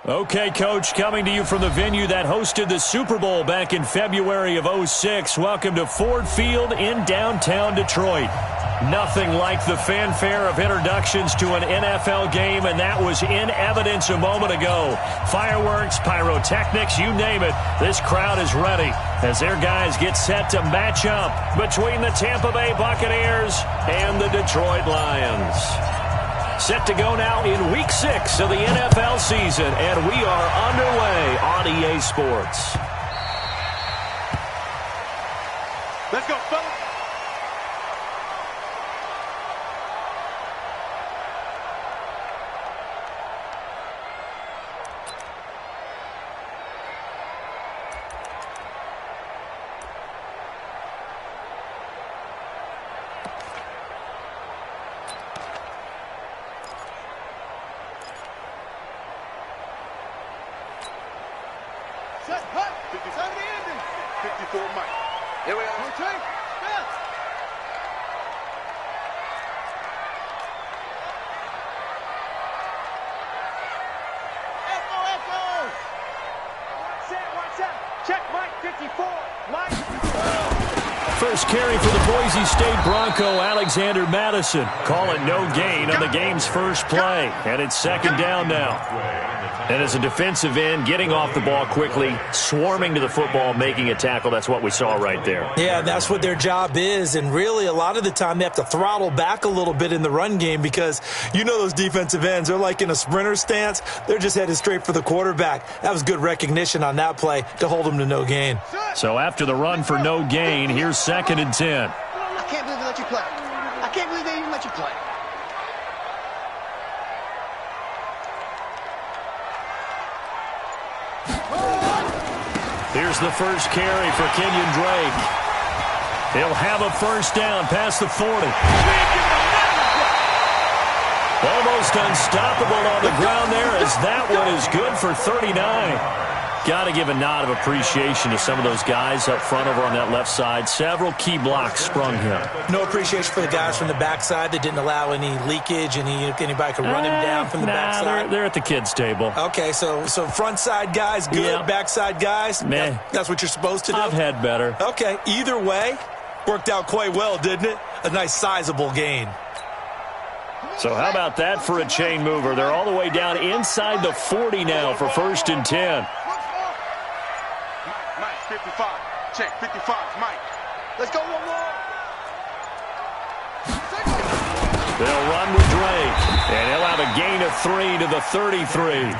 Okay, Coach, coming to you from the venue that hosted the Super Bowl back in February of '06. Welcome to Ford Field in downtown Detroit. Nothing like the fanfare of introductions to an NFL game, and that was in evidence a moment ago. Fireworks, pyrotechnics, you name it. This crowd is ready as their guys get set to match up between the Tampa Bay Buccaneers and the Detroit Lions. Set to go now in Week 6 of the NFL season, and we are underway on EA Sports. Let's go, fellas. Set, hut, 70 ending. 54 Mike. Here we are. Rotate, yes. Echo, echo. Watch out. Check Mike, 54. Mike. First carry for the Boise State Bronco, Alexander Madison. Call it no gain on the game's first play. And it's second down now. And as a defensive end, getting off the ball quickly, swarming to the football, making a tackle, that's what we saw right there. Yeah, that's what their job is. And really, a lot of the time, they have to throttle back a little bit in the run game because you know those defensive ends, they're like in a sprinter stance. They're just headed straight for the quarterback. That was good recognition on that play to hold them to no gain. So after the run for no gain, here's 2nd and 10. I can't believe they let you play. I can't believe they even let you play. Here's the first carry for Kenyon Drake. He'll have a first down past the 40. Almost unstoppable on the ground there as that one is good for 39. Got to give a nod of appreciation to some of those guys up front over on that left side. Several key blocks sprung him. No appreciation for the guys from the backside that didn't allow any leakage, anybody could run him down from the backside. They're at the kids' table. Okay, so front side guys good, yeah. Backside guys, meh. That's what you're supposed to do? I've had better. Okay, either way, worked out quite well, didn't it? A nice sizable gain. So how about that for a chain mover? They're all the way down inside the 40 now for 1st and 10. Mike, 55. Check, 55, Mike. Let's go, one more. They'll run with Drake, and he'll have a gain of 3 to the 33.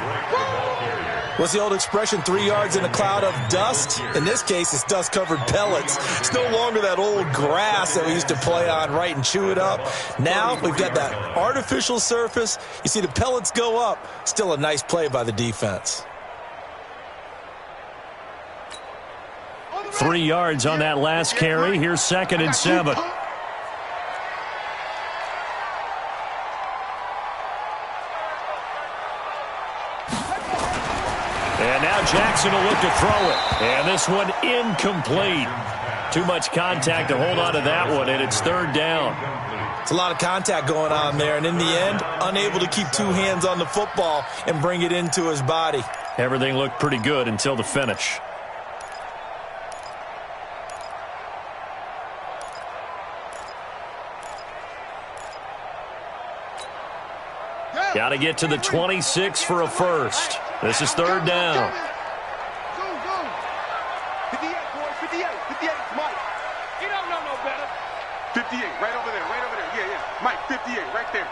What's the old expression, 3 yards in a cloud of dust? In this case, it's dust-covered pellets. It's no longer that old grass that we used to play on, right, and chew it up. Now we've got that artificial surface. You see the pellets go up. Still a nice play by the defense. 3 yards on that last carry. Here's 2nd and 7. And now Jackson will look to throw it. And this one incomplete. Too much contact to hold on to that one, and it's 3rd down. It's a lot of contact going on there, and in the end, unable to keep 2 hands on the football and bring it into his body. Everything looked pretty good until the finish. Got to get to the 26 for a first. This is 3rd down. Go, go. 58, boys, 58, 58, Mike. You don't know no better. 58, right over there, yeah. Mike, 58, right there.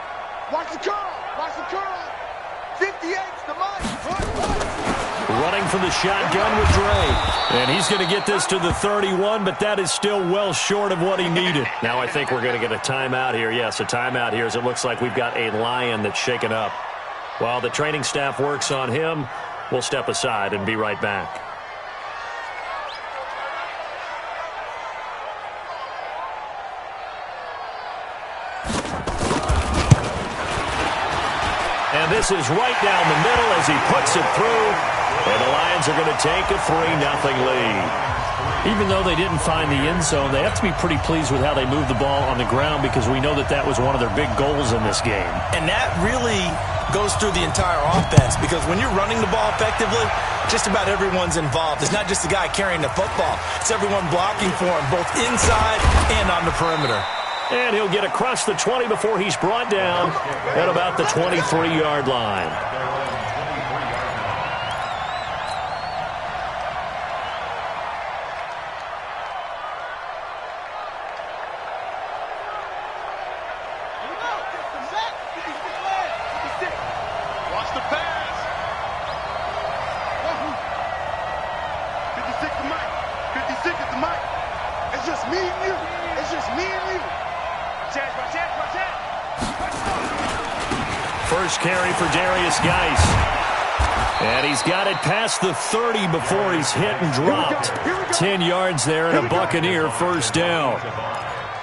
Watch the curl. 58's the Mike. Running for the shotgun with Drake. And he's going to get this to the 31, but that is still well short of what he needed. Now I think we're going to get a timeout here. Yes, a timeout here as it looks like we've got a Lion that's shaken up. While the training staff works on him, we'll step aside and be right back. And this is right down the middle as he puts it through. And the Lions are going to take a 3-0 lead. Even though they didn't find the end zone, they have to be pretty pleased with how they moved the ball on the ground because we know that that was one of their big goals in this game. And that really goes through the entire offense because when you're running the ball effectively, just about everyone's involved. It's not just the guy carrying the football. It's everyone blocking for him, both inside and on the perimeter. And he'll get across the 20 before he's brought down at about the 23-yard line. Watch the pass. 56 to Mike. 56 is the Mike. It's just me and you. It's just me and you. Chance. First carry for Darius Geis. And he's got it past the 30 before he's hit and dropped. 10 yards there and a Buccaneer first down.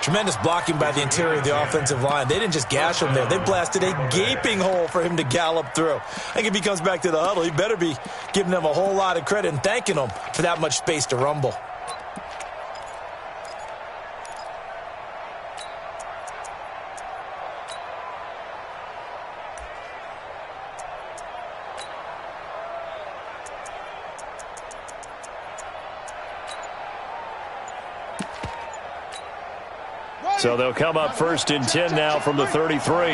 Tremendous blocking by the interior of the offensive line. They didn't just gash him there. They blasted a gaping hole for him to gallop through. I think if he comes back to the huddle, he better be giving them a whole lot of credit and thanking them for that much space to rumble. So they'll come up first and 10 now from the 33.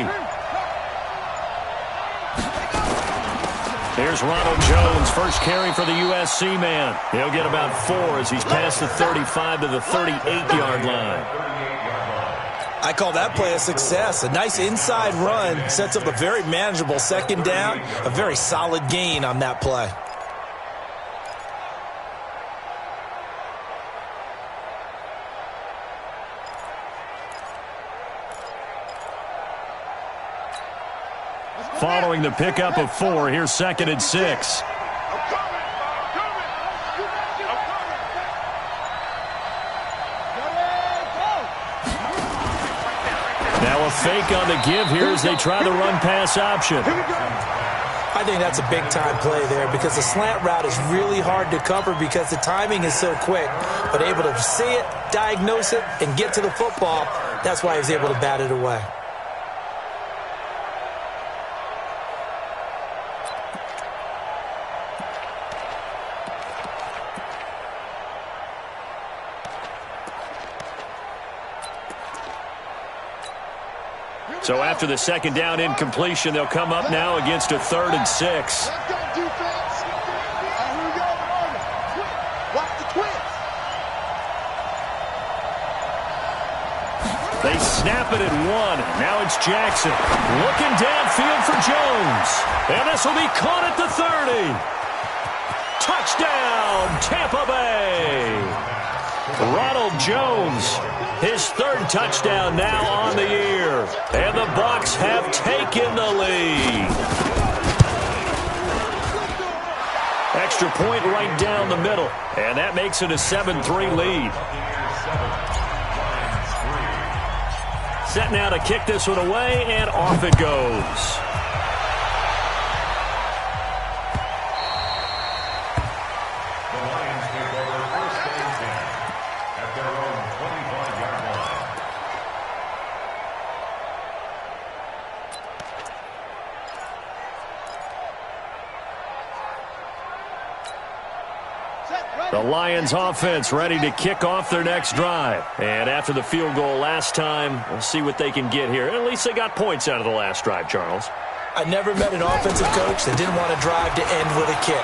Here's Ronald Jones, first carry for the USC man. He'll get about 4 as he's past the 35 to the 38-yard line. I call that play a success. A nice inside run sets up a very manageable second down, a very solid gain on that play. Following the pickup of 4, here's second and 6. Now a fake on the give here as they try the run-pass option. I think that's a big-time play there because the slant route is really hard to cover because the timing is so quick. But able to see it, diagnose it, and get to the football, that's why he was able to bat it away. So after the second down incompletion, they'll come up now against a 3rd and 6. Let's go, defense. Here we go. Watch the twins. They snap it at 1. Now it's Jackson. Looking downfield for Jones. And this will be caught at the 30. Touchdown, Tampa Bay. Ronald Jones, his 3rd touchdown now on the year. And the Bucs have taken the lead. Extra point right down the middle. And that makes it a 7-3 lead. Set now to kick this one away, and off it goes. The Lions offense ready to kick off their next drive. And after the field goal last time, we'll see what they can get here. At least they got points out of the last drive, Charles. I never met an offensive coach that didn't want to drive to end with a kick.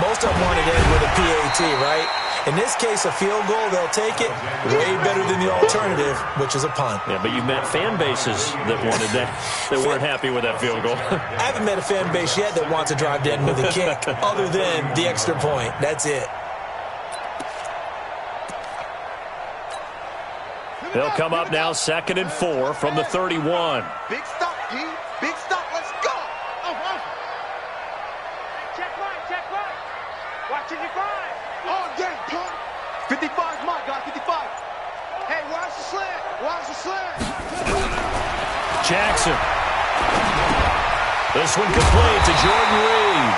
Most of them wanted to end with a PAT, right? In this case, a field goal, they'll take it. Way better than the alternative, which is a punt. Yeah, but you've met fan bases that wanted that, that weren't happy with that field goal. I haven't met a fan base yet that wants to drive to end with a kick other than the extra point. That's it. They'll come up now 2nd and 4 from the 31. Big stop, D. Big stop. Let's go. Check right. Watching your grind. Oh, dang, punt. 55's mine, guys. 55. Hey, watch the slant. Jackson. This one complete to Jordan Reed.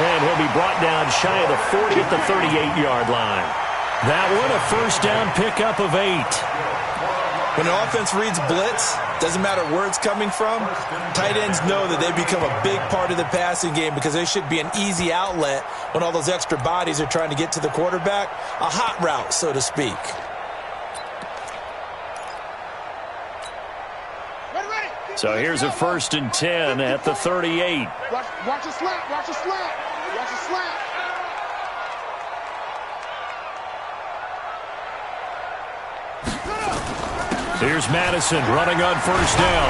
And he'll be brought down shy of the 40 at the 38-yard line. That one, a first down pickup of 8. When an offense reads blitz, doesn't matter where it's coming from, tight ends know that they become a big part of the passing game because they should be an easy outlet when all those extra bodies are trying to get to the quarterback. A hot route, so to speak. So here's a 1st and 10 at the 38. Watch a slap, watch a slap, watch a slap. Here's Madison running on 1st down.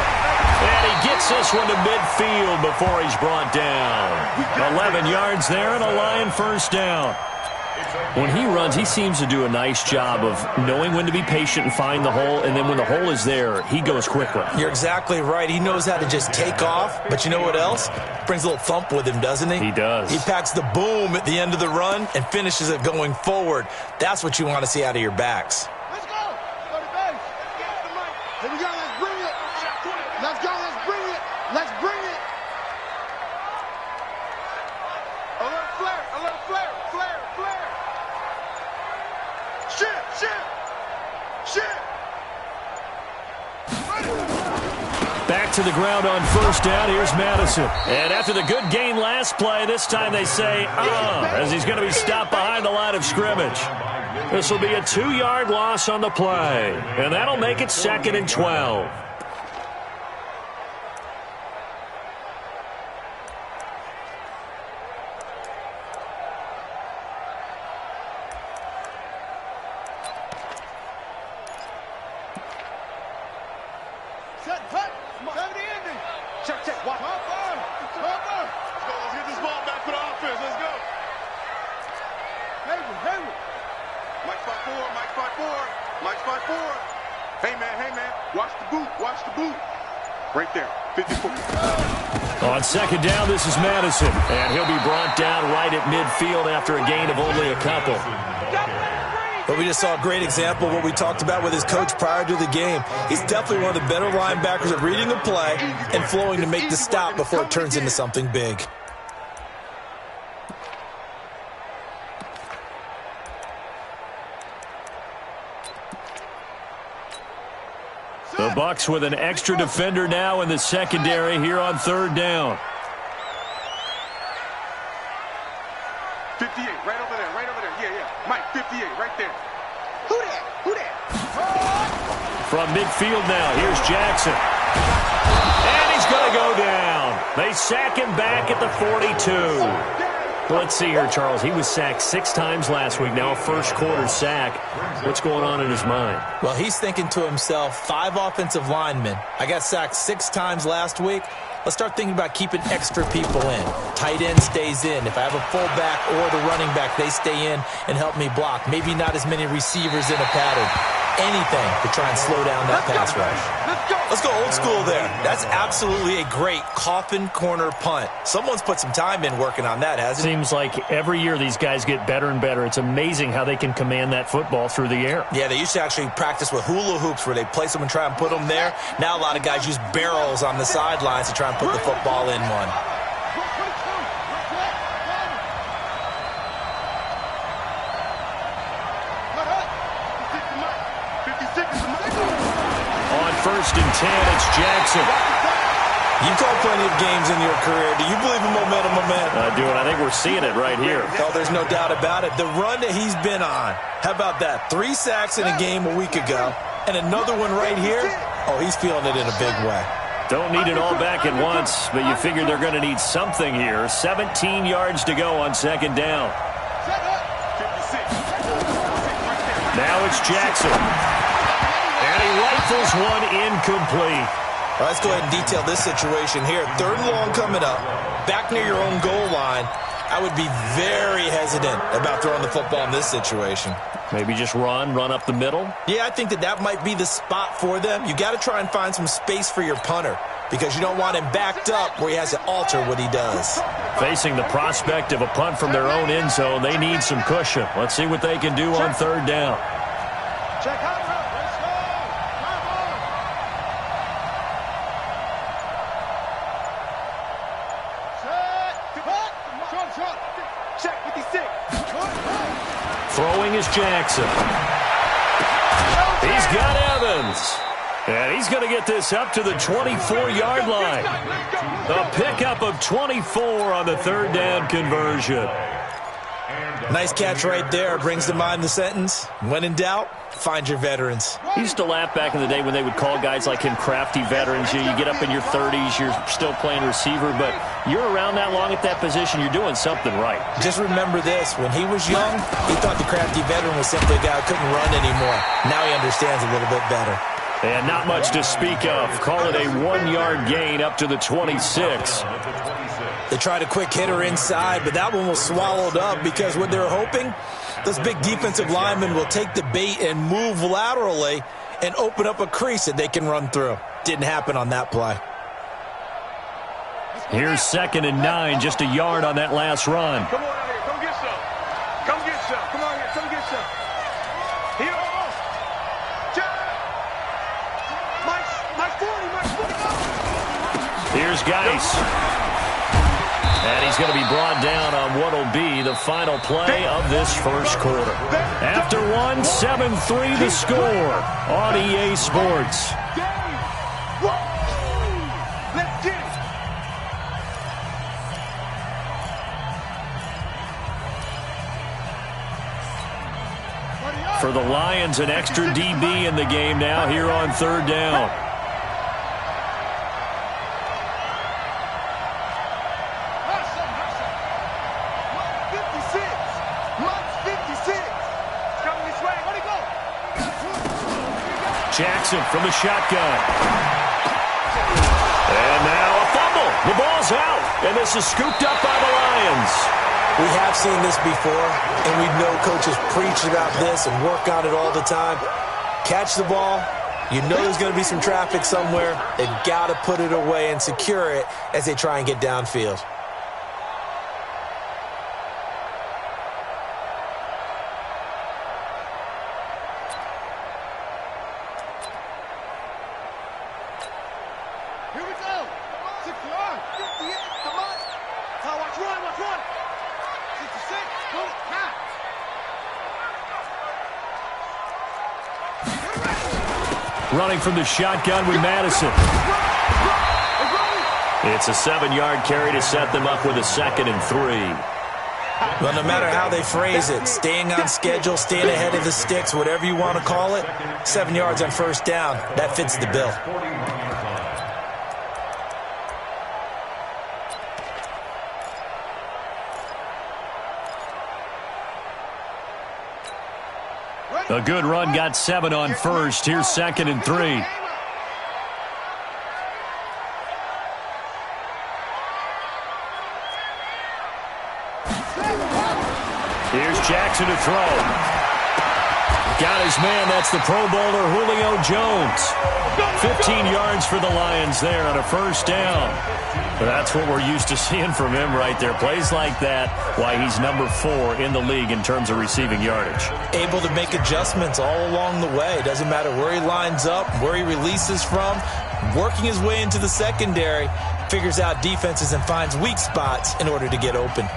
And he gets this one to midfield before he's brought down. 11 yards there and a Lion 1st down. When he runs, he seems to do a nice job of knowing when to be patient and find the hole, and then when the hole is there, he goes quickly. You're exactly right. He knows how to just take off, but you know what else? Brings a little thump with him, doesn't he? He does. He packs the boom at the end of the run and finishes it going forward. That's what you want to see out of your backs. Let's go. Go to base. Here we go. Let's bring it. Let's go. Let's bring it. Let's bring it. A little flare. A little flare. Flare. Flare. Shit. Back to the ground on 1st down. Here's Madison. And after the good gain last play, this time they say, as he's going to be stopped behind the line of scrimmage. This will be a 2-yard loss on the play. And that'll make it 2nd and 12. Check. Watch. Let's go. Let's get this ball back for the offense. Let's go. Hayward. Mike 5'4". Mike 5'4". Hey, man. Watch the boot. Right there. 54. On 2nd down, this is Madison. And he'll be brought down right at midfield after a gain of only a couple. But we just saw a great example of what we talked about with his coach prior to the game. He's definitely one of the better linebackers at reading the play and flowing to make the stop before it turns into something big. The Bucs with an extra defender now in the secondary here on 3rd down. 58, right over there. Yeah. Mike, 58, right there. Who that? From midfield now, here's Jackson. And he's going to go down. They sack him back at the 42. Let's see here, Charles. He was sacked 6 times last week. Now a first-quarter sack. What's going on in his mind? Well, he's thinking to himself, 5 offensive linemen. I got sacked 6 times last week. Let's start thinking about keeping extra people in. Tight end stays in. If I have a fullback or the running back, they stay in and help me block. Maybe not as many receivers in a pattern. Anything to try and slow down that pass rush. Let's go old school there. That's absolutely a great coffin corner punt. Someone's put some time in working on that, hasn't he? Seems like every year these guys get better and better. It's amazing how they can command that football through the air. Yeah, they used to actually practice with hula hoops where they place them and try and put them there. Now a lot of guys use barrels on the sidelines to try and put the football in one. On 1st and 10, it's Jackson. You've called plenty of games in your career. Do you believe in momentum, my man? I do, and I think we're seeing it right here. Oh, there's no doubt about it. The run that he's been on. How about that? 3 sacks in a game a week ago, and another one right here. Oh, he's feeling it in a big way. Don't need it all back at once, but you figure they're going to need something here. 17 yards to go on 2nd down. Now it's Jackson. And he rifles one incomplete. All right, let's go ahead and detail this situation here. 3rd and long coming up. Back near your own goal line. I would be very hesitant about throwing the football in this situation. Maybe just run up the middle? Yeah, I think that might be the spot for them. You got to try and find some space for your punter because you don't want him backed up where he has to alter what he does. Facing the prospect of a punt from their own end zone, they need some cushion. Let's see what they can do on 3rd down. Check out. Let's go. Check 56. Throwing is Jackson. He's got Evans. And he's going to get this up to the 24-yard line. A pickup of 24 on the third down conversion. Nice catch right there. Brings to mind the sentence, when in doubt, find your veterans. He used to laugh back in the day when they would call guys like him crafty veterans. You get up in your 30s, you're still playing receiver, but you're around that long at that position, you're doing something right. Just remember this. When he was young, he thought the crafty veteran was simply a guy who couldn't run anymore. Now he understands a little bit better. And not much to speak of. Call it a 1-yard gain up to the 26. They tried a quick hitter inside, but that one was swallowed up because what they're hoping, those big defensive linemen will take the bait and move laterally and open up a crease that they can run through. Didn't happen on that play. Here's 2nd and 9, just a yard on that last run. Come on out here. Come get some. Come get some. Come on here. Come get some. Here. Here's Geis. And he's going to be brought down on what will be the final play of this first quarter. After one, 7-3 the score on EA Sports. Let's get it. For the Lions, an extra DB in the game now here on 3rd down. Jackson from the shotgun. And now a fumble. The ball's out. And this is scooped up by the Lions. We have seen this before, and we know coaches preach about this and work on it all the time. Catch the ball. You know there's going to be some traffic somewhere. They've got to put it away and secure it as they try and get downfield. Running from the shotgun with Madison. It's a 7-yard carry to set them up with a 2nd and 3. Well, no matter how they phrase it, staying on schedule, staying ahead of the sticks, whatever you want to call it, 7 yards on 1st down, that fits the bill. A good run got 7 on 1st. Here's 2nd and 3. Here's Jackson to throw. Got his man. That's the Pro Bowler Julio Jones. 15 yards for the Lions there on a 1st down. But that's what we're used to seeing from him right there. Plays like that, why he's number 4 in the league in terms of receiving yardage. Able to make adjustments all along the way. Doesn't matter where he lines up, where he releases from. Working his way into the secondary, figures out defenses and finds weak spots in order to get open.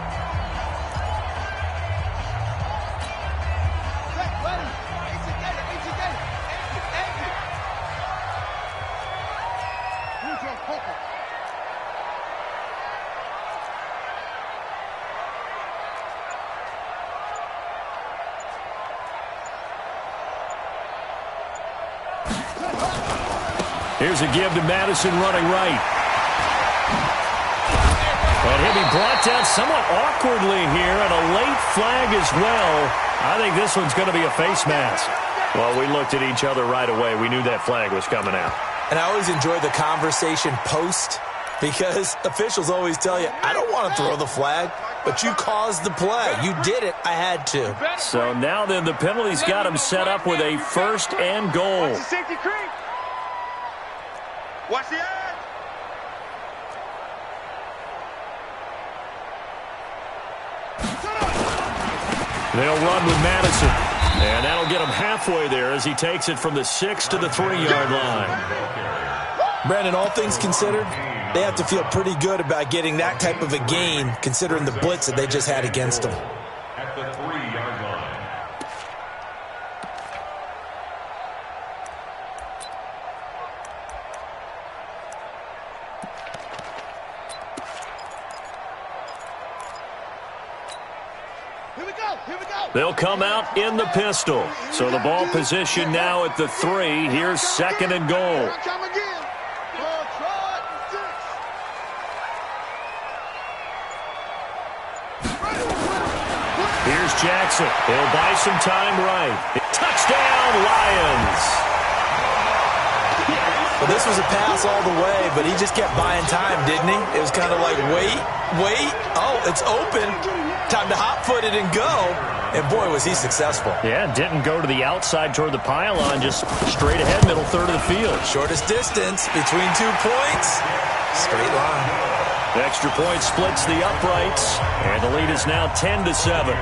Here's a give to Madison running right. And he'll be brought down somewhat awkwardly here, and a late flag as well. I think this one's going to be a face mask. Well, we looked at each other right away. We knew that flag was coming out. And I always enjoy the conversation post, because officials always tell you, I don't want to throw the flag, but you caused the play. You did it. I had to. So now then the penalty's got him set up with a 1st and goal. Watch the safety creep. Watch the edge. They'll run with Madison. And that'll get him halfway there as he takes it from the 6 to the 3-yard line. Brandon, all things considered, they have to feel pretty good about getting that type of a gain, considering the blitz that they just had against them. At the 3-yard line. They'll come out in the pistol. So the ball position now at the 3. Here's 2nd and goal. Here's Jackson. He'll buy some time right. Touchdown, Lions. Well, this was a pass all the way, but he just kept buying time, didn't he? It was kind of like, wait. Oh, it's open. Time to hot-foot it and go. And, boy, was he successful. Yeah, didn't go to the outside toward the pylon, just straight ahead, middle third of the field. Shortest distance between 2 points. Straight line. The extra point splits the uprights, and the lead is now 10-7.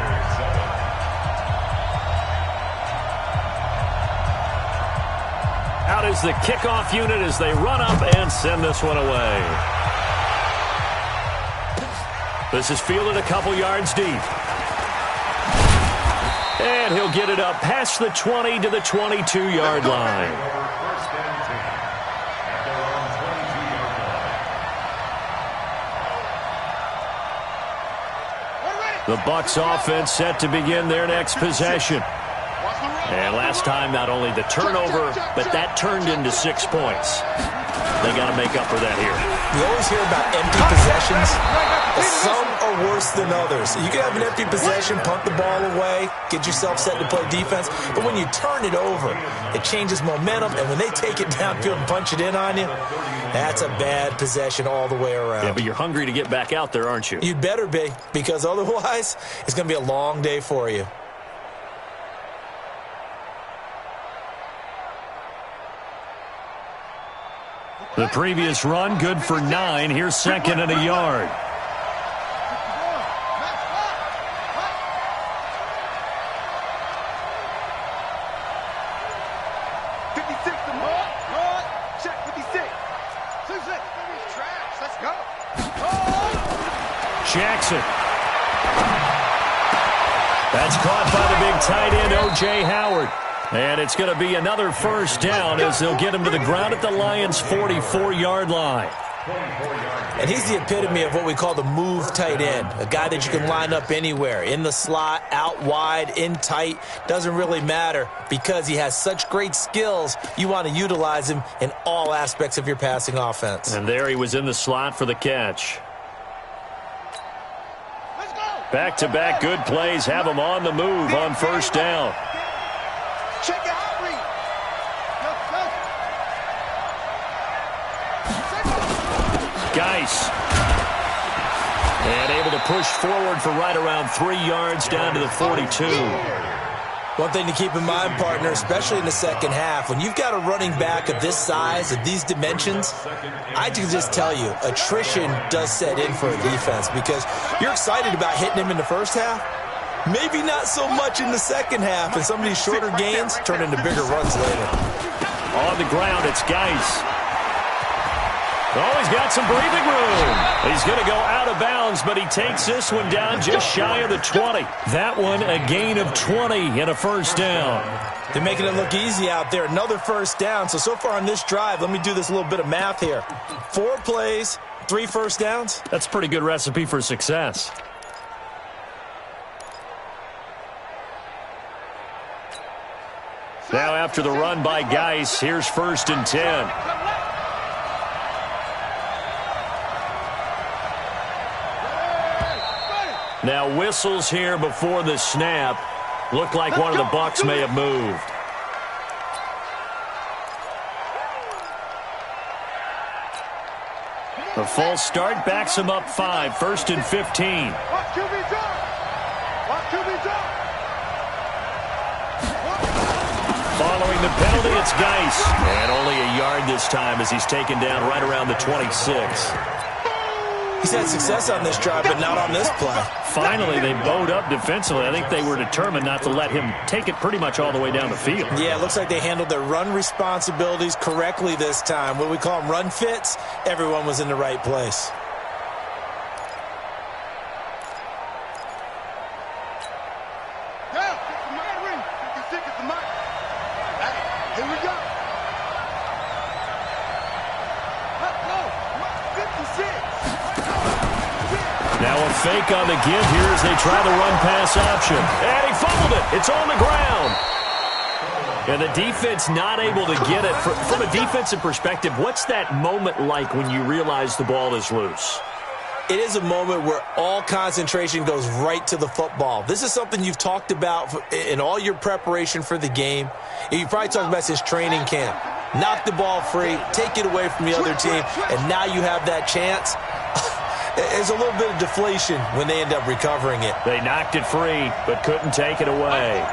Out is the kickoff unit as they run up and send this one away. This is fielded a couple yards deep. And he'll get it up past the 20 to the 22-yard line. The Bucs offense set to begin their next possession. And last time, not only the turnover, but that turned into 6 points. They got to make up for that here. We always hear about empty possessions, but some are worse than others. You can have an empty possession, punt the ball away, get yourself set to play defense, but when you turn it over, it changes momentum, and when they take it downfield and punch it in on you, that's a bad possession all the way around. Yeah, but you're hungry to get back out there, aren't you? You'd better be, because otherwise, it's going to be a long day for you. The previous run, good for 9. Here's 2nd and a yard. Check 56. 26. Trash. Let's go. Jackson. That's caught by the big tight end, O.J. Howard. And it's going to be another first down as they'll get him to the ground at the Lions' 44-yard line. And he's the epitome of what we call the move tight end, a guy that you can line up anywhere, in the slot, out wide, in tight, doesn't really matter because he has such great skills. You want to utilize him in all aspects of your passing offense. And there he was in the slot for the catch. Back-to-back good plays have him on the move on first down. Check it out, Reed. Geis. And able to push forward for right around 3 yards down to the 42. One thing to keep in mind, partner, especially in the second half, when you've got a running back of this size, of these dimensions, I can just tell you, attrition does set in for a defense because you're excited about hitting him in the first half. Maybe not so much in the second half, and some of these shorter gains turn into bigger runs later. On the ground, it's Geis. Oh, he's got some breathing room. He's going to go out of bounds, but he takes this one down just shy of the 20. That one, a gain of 20 and a first down. They're making it look easy out there. Another first down. So far on this drive, let me do this little bit of math here. 4 plays, 3 first downs. That's a pretty good recipe for success. Now after the run by Geis, here's 1st and 10. Now whistles here before the snap. Looked like one of the Bucs may have moved. The false start backs him up 5, 1st and 15. Following the penalty, it's Geis. And only a yard this time as he's taken down right around the 26. He's had success on this drive, but not on this play. Finally, they bowed up defensively. I think they were determined not to let him take it pretty much all the way down the field. Yeah, it looks like they handled their run responsibilities correctly this time. What we call them run fits, everyone was in the right place. Here we go. Now a fake on the give here as they try the run-pass option. And he fumbled it. It's on the ground. And the defense not able to get it. From a defensive perspective, what's that moment like when you realize the ball is loose? It is a moment where all concentration goes right to the football. This is something you've talked about in all your preparation for the game. You probably talked about since training camp. Knock the ball free, take it away from the other team, and now you have that chance. There's a little bit of deflation when they end up recovering it. They knocked it free, but couldn't take it away.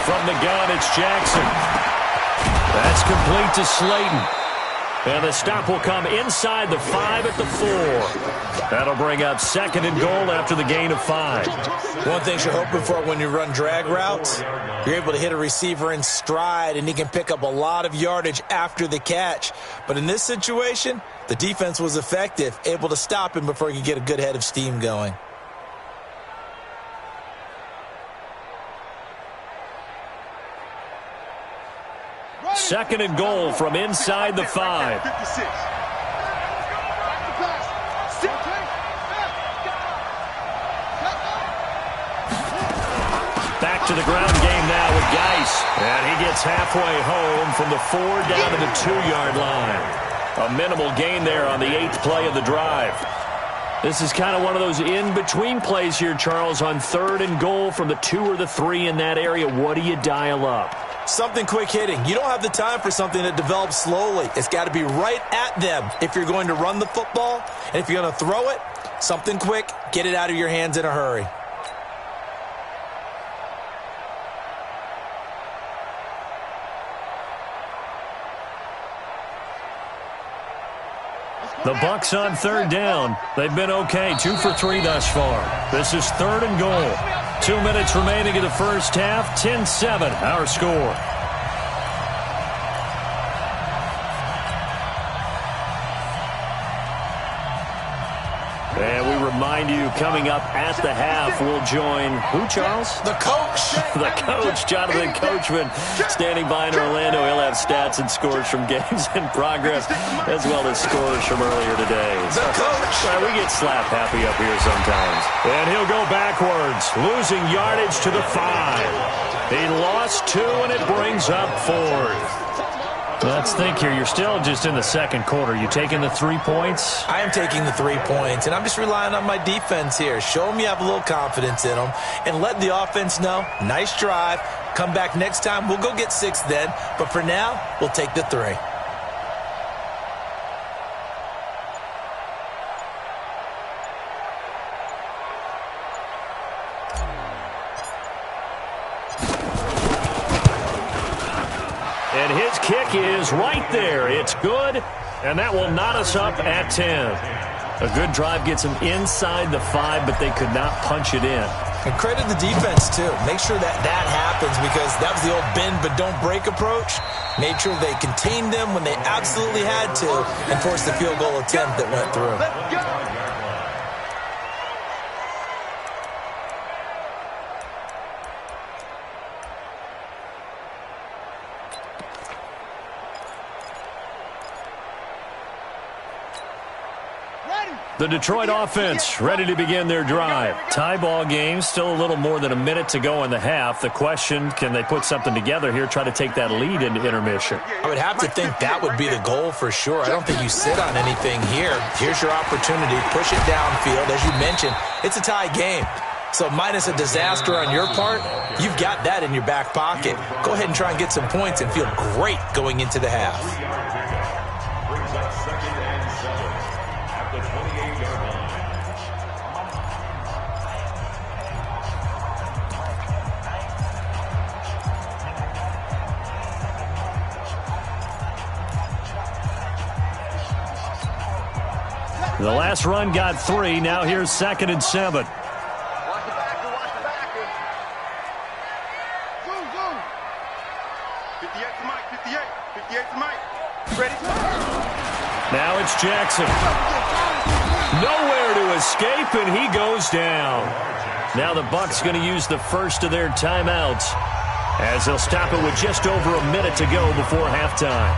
From the gun, it's Jackson. That's complete to Slayton. And the stop will come inside the 5 at the 4. That'll bring up 2nd and goal after the gain of 5. One thing you're hoping for when you run drag routes, you're able to hit a receiver in stride, and he can pick up a lot of yardage after the catch. But in this situation, the defense was effective, able to stop him before he could get a good head of steam going. Second and goal from inside the 5. Back to the ground game now with Geis. And he gets halfway home from the 4 down to the 2-yard line. A minimal gain there on the 8th play of the drive. This is kind of one of those in-between plays here, Charles, on 3rd and goal from the 2 or the 3 in that area. What do you dial up? Something quick hitting. You don't have the time for something that develops slowly. It's got to be right at them if you're going to run the football. And if you're going to throw it, something quick, get it out of your hands in a hurry. The Bucs on 3rd down. They've been okay, 2 for 3 thus far. This is 3rd and goal. 2 minutes remaining in the first half. 10-7, our score. And we remind you, coming up at the half, we'll join who, Charles? The coach. The coach, Jonathan Coachman, standing by in Orlando. He'll have stats and scores from games in progress, as well as scores from earlier today. The coach. We get slap happy up here sometimes. And he'll go backwards, losing yardage to the 5. He lost 2, and it brings up 4th. Let's think here. You're still just in the second quarter. You taking the 3 points? I am taking the 3 points, and I'm just relying on my defense here. Show them you have a little confidence in them, and let the offense know, nice drive. Come back next time. We'll go get 6 then, but for now, we'll take the 3. And his kick is right there. It's good, and that will knot us up at 10. A good drive gets them inside the 5, but they could not punch it in. And credit the defense, too. Make sure that happens, because that was the old bend but don't break approach. Made sure they contained them when they absolutely had to and forced the field goal attempt that went through. The Detroit offense ready to begin their drive. Tie ball game, still a little more than a minute to go in the half. The question, can they put something together here, try to take that lead into intermission? I would have to think that would be the goal for sure. I don't think you sit on anything here. Here's your opportunity. Push it downfield. As you mentioned, it's a tie game. So minus a disaster on your part, you've got that in your back pocket. Go ahead and try and get some points and feel great going into the half. The last run got 3. Now here's 2nd and 7. Watch the backer, watch the backer. Zoom, zoom. 58 to Mike, 58. 58 to Mike. Ready? Now it's Jackson. Nowhere to escape, and he goes down. Now the Bucs going to use the first of their timeouts, as they'll stop it with just over a minute to go before halftime.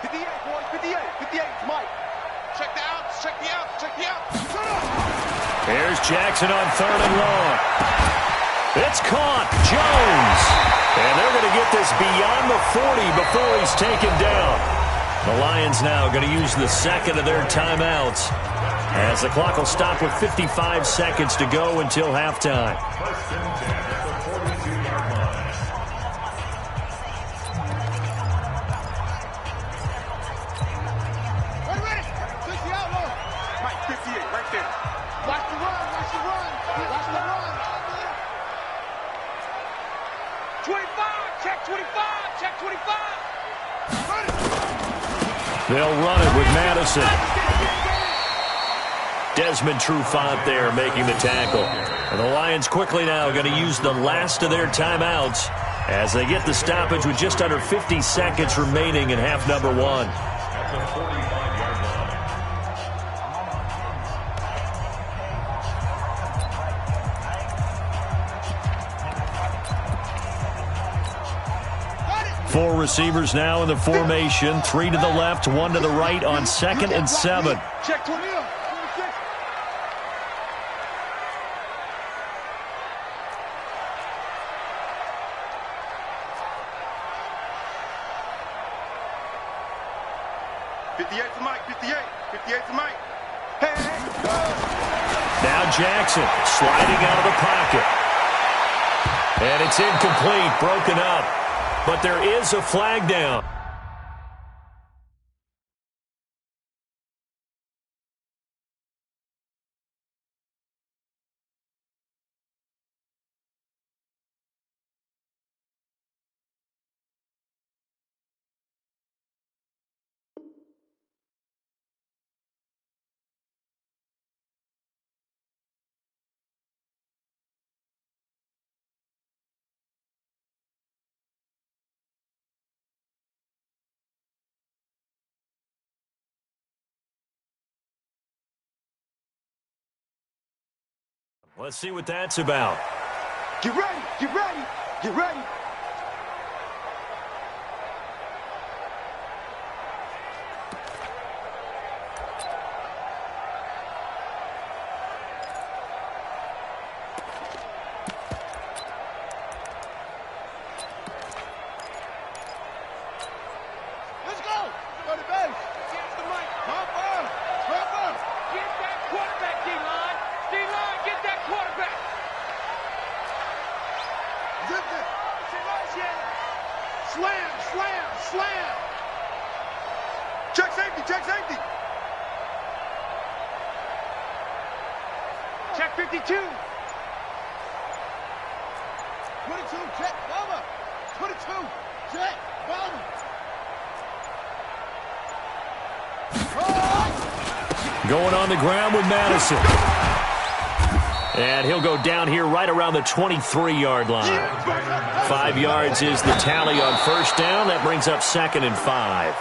58, boys, 58. 58, Mike. Check the outs, check the outs, check the outs. Here's Jackson on 3rd and long. It's caught. Jones. And they're going to get this beyond the 40 before he's taken down. The Lions now going to use the second of their timeouts, as the clock will stop with 55 seconds to go until halftime. Mike, 58, right there. Watch the run, watch the run, watch the run. 25, check 25, check 25. They'll run it with Madison. Desmond Trufant there making the tackle. And the Lions quickly now going to use the last of their timeouts as they get the stoppage with just under 50 seconds remaining in half number 1. Four receivers now in the formation. 3 to the left, 1 to the right on 2nd and 7. Check 20. 58 to Mike, 58. 58 to Mike. Hey, go! Now Jackson sliding out of the pocket. And it's incomplete, broken up. But there is a flag down. Let's see what that's about. Get ready, get ready, get ready. Let's go. Go to base. Here's the mic. Hop on. Hop on. Get that quarterback, D-line. D-line, get that quarterback. Zip it. Slam, slam, slam. Check safety, check safety. Check 52. 22, check, bomber. 22, check, bomber. Going on the ground with Madison. And he'll go down here right around the 23-yard line. 5 yards is the tally on first down. That brings up 2nd and 5.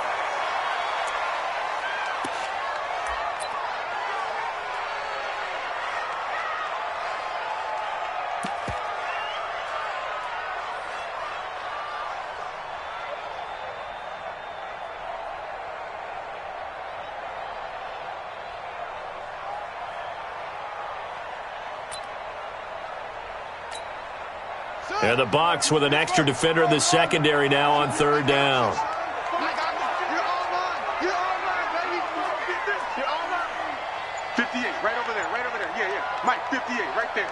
And the Bucs with an extra defender in the secondary now on 3rd down. You're all mine. You're all mine, baby. You're all mine. 58, right over there, right over there. Yeah, yeah. Mike, 58, right there.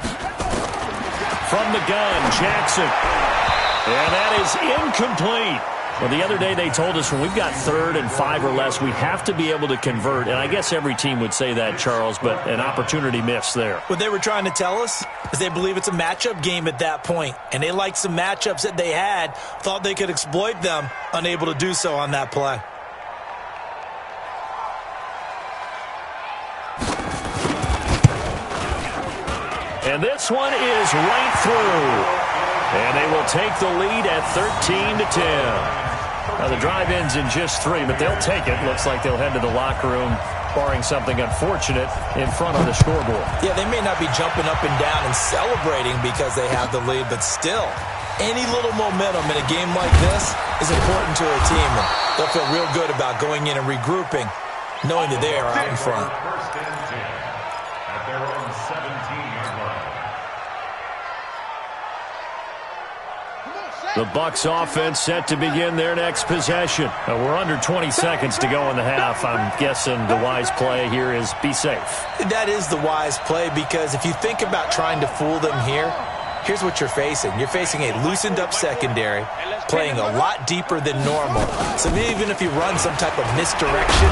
From the gun, Jackson. And that is incomplete. Well, the other day they told us when we've got 3rd and 5 or less, we have to be able to convert. And I guess every team would say that, Charles, but an opportunity missed there. What they were trying to tell us is they believe it's a matchup game at that point, and they liked some matchups that they had, thought they could exploit them, unable to do so on that play. And this one is right through. And they will take the lead at 13-10. Now, the drive ends in just 3, but they'll take it. Looks like they'll head to the locker room, barring something unfortunate, in front of the scoreboard. Yeah, they may not be jumping up and down and celebrating because they have the lead, but still, Any little momentum in a game like this is important to a team. And they'll feel real good about going in and regrouping, knowing that they are out in front. First and 10 at their own 17-yard line. The Bucs offense set to begin their next possession. We're under 20 seconds to go in the half. I'm guessing the wise play here is be safe. That is the wise play, because if you think about trying to fool them here, here's what you're facing. You're facing a loosened up secondary, playing a lot deeper than normal. So even if you run some type of misdirection,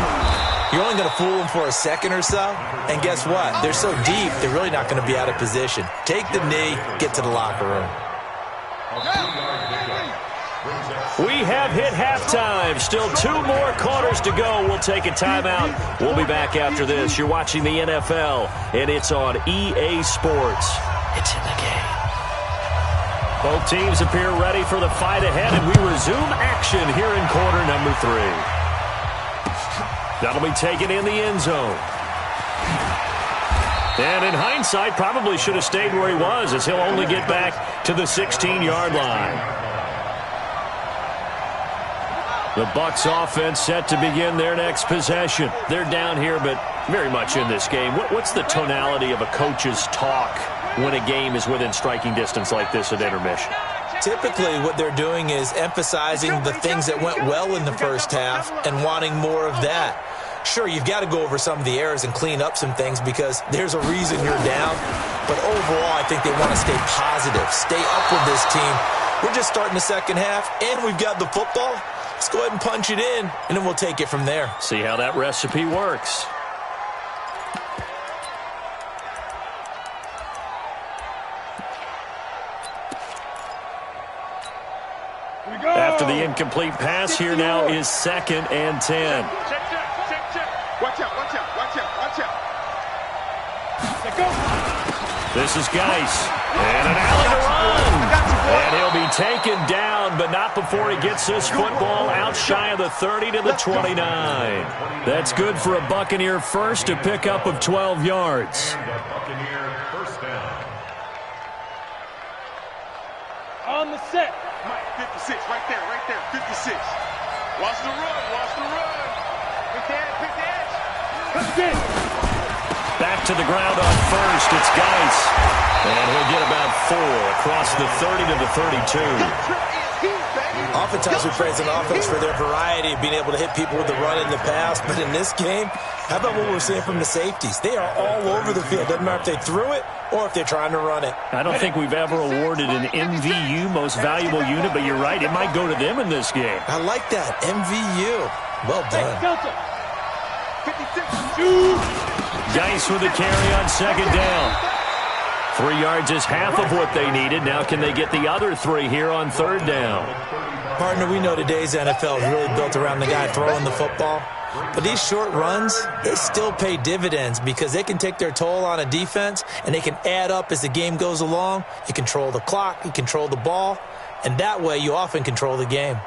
you're only going to fool them for a second or so. And guess what? They're so deep, they're really not going to be out of position. Take the knee, get to the locker room. We have hit halftime. Still 2 more quarters to go. We'll take a timeout. We'll be back after this. You're watching the NFL, and it's on EA Sports. It's in the game. Both teams appear ready for the fight ahead, and we resume action here in quarter number 3. That'll be taken in the end zone. And in hindsight, probably should have stayed where he was, as he'll only get back to the 16-yard line. The Bucs offense set to begin their next possession. They're down here, but very much in this game. What's the tonality of a coach's talk when a game is within striking distance like this at intermission? Typically, what they're doing is emphasizing the things that went well in the first half and wanting more of that. Sure, you've got to go over some of the errors and clean up some things because there's a reason you're down. But overall, I think they want to stay positive, stay up with this team. We're just starting the second half, and we've got the football. Let's go ahead and punch it in, and then we'll take it from there. See how that recipe works. After the incomplete pass, here now is 2nd and 10. Check. Watch out. This is Geis. And an alley to run. And he'll be taken down, but not before he gets this football out shy of the 30 to the 29. That's good for a Buccaneer first, a pickup of 12 yards. Buccaneer first down. On the set. Mike, 56, right there, 56. Watch the run. Pick the edge. Back to the ground on first. It's Geis. And he'll get about 4 across the 30 to the 32. Oftentimes we praise an offense for their variety of being able to hit people with the run in the pass. But in this game, how about what we're seeing from the safeties? They are all over the field. Doesn't matter if they threw it or if they're trying to run it. I don't think we've ever awarded an MVU, most valuable unit, but you're right. It might go to them in this game. I like that. MVU. Well done. Geis with the carry on 2nd down. 3 yards is half of what they needed. Now can they get the other 3 here on 3rd down? Partner, we know today's NFL is really built around the guy throwing the football. But these short runs, they still pay dividends because they can take their toll on a defense and they can add up as the game goes along. You control the clock, you control the ball, and that way you often control the game.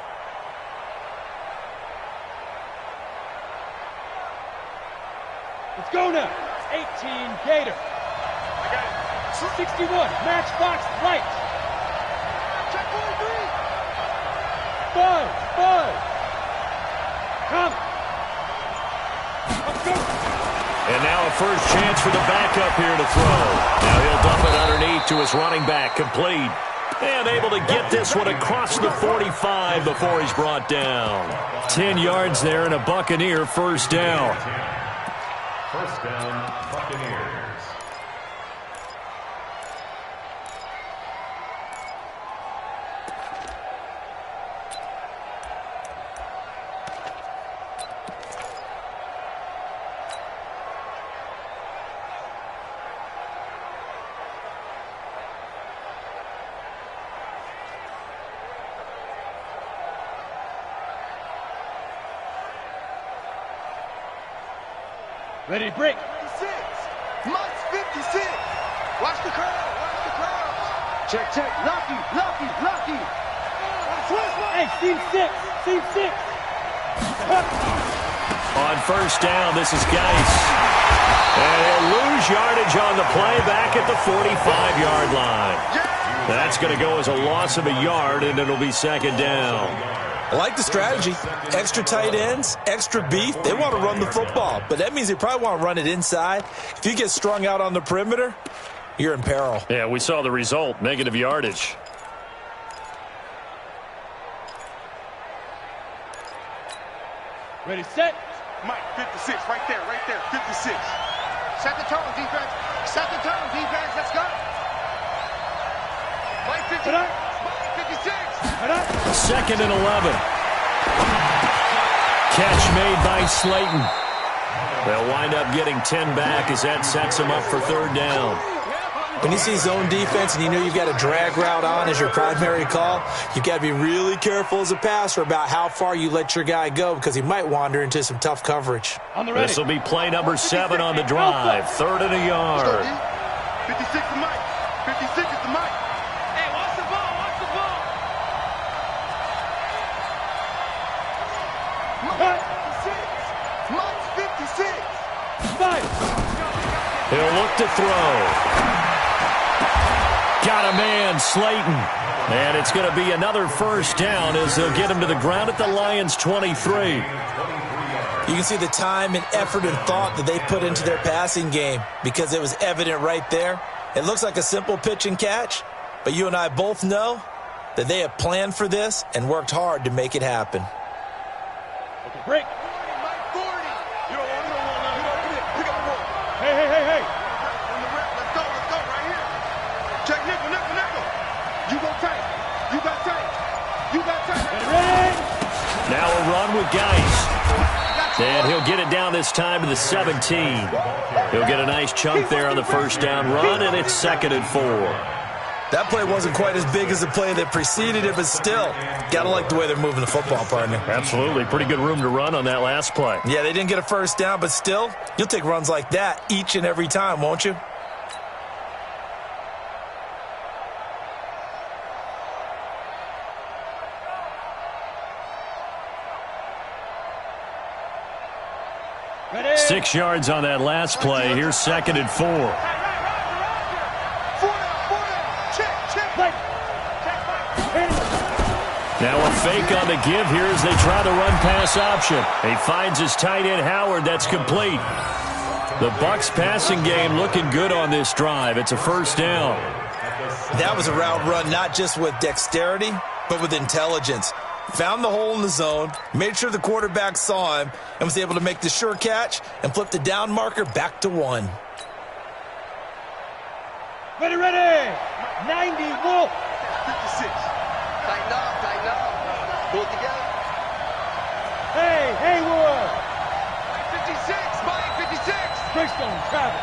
Let's go now. 18, Gator. 61, matchbox light. Check 43. 5. Come. Let's go. And now a first chance for the backup here to throw. Now he'll dump it underneath to his running back, complete. And able to get this one across the 45 before he's brought down. 10 yards there and a Buccaneer first down. First down, Buccaneers. Ready, break. 56. Mike's 56. Watch the curl. Check. Lucky. Hey, team 6. On first down, this is Geis. And he'll lose yardage on the play back at the 45-yard line. That's going to go as a loss of a yard, and it'll be second down. I like the strategy. Extra tight ends, extra beef. They want to run the football, but that means they probably want to run it inside. If you get strung out on the perimeter, you're in peril. Yeah, we saw the result, negative yardage. Ready, set. Mike, 56, right there, 56. Set the tone, defense. Set the tone, defense. Let's go. Mike, 50. Mike, 56. Second and 11. Catch made by Slayton. They'll wind up getting 10 back as that sets them up for third down. When you see zone defense and you know you've got a drag route on as your primary call, you've got to be really careful as a passer about how far you let your guy go because he might wander into some tough coverage. This will be play number 7 on the drive. Third and a yard. 56 to Mike. 56 is to Mike. Hey, watch the ball. Watch the ball. Mike 56. Mike 56. 5. He'll look to throw. Got a man, Slayton. And it's going to be another first down as they'll get him to the ground at the Lions' 23. You can see the time and effort and thought that they put into their passing game because it was evident right there. It looks like a simple pitch and catch, but you and I both know that they have planned for this and worked hard to make it happen. Okay, break. Mike 40. You don't want pick up the ball. Hey. Let's go right here. Check nickel. You go tight. You got tight. Ready. Now a run with Geis. And he'll get it down this time to the 17. He'll get a nice chunk there on the first down run, and it's second and 4. That play wasn't quite as big as the play that preceded it, but still, got to like the way they're moving the football, partner. Absolutely. Pretty good room to run on that last play. Yeah, they didn't get a first down, but still, you'll take runs like that each and every time, won't you? Ready. 6 yards on that last play. Here's second and 4. Now a fake on the give here as they try the run-pass option. He finds his tight end, Howard. That's complete. The Bucs passing game looking good on this drive. It's a first down. That was a route run not just with dexterity, but with intelligence. Found the hole in the zone, made sure the quarterback saw him, and was able to make the sure catch and flip the down marker back to 1. Ready. 90, Wolf. 56. Tighten up. Pull it together. Hey, Haywood. 56. Mike 56. Brixton, Travis.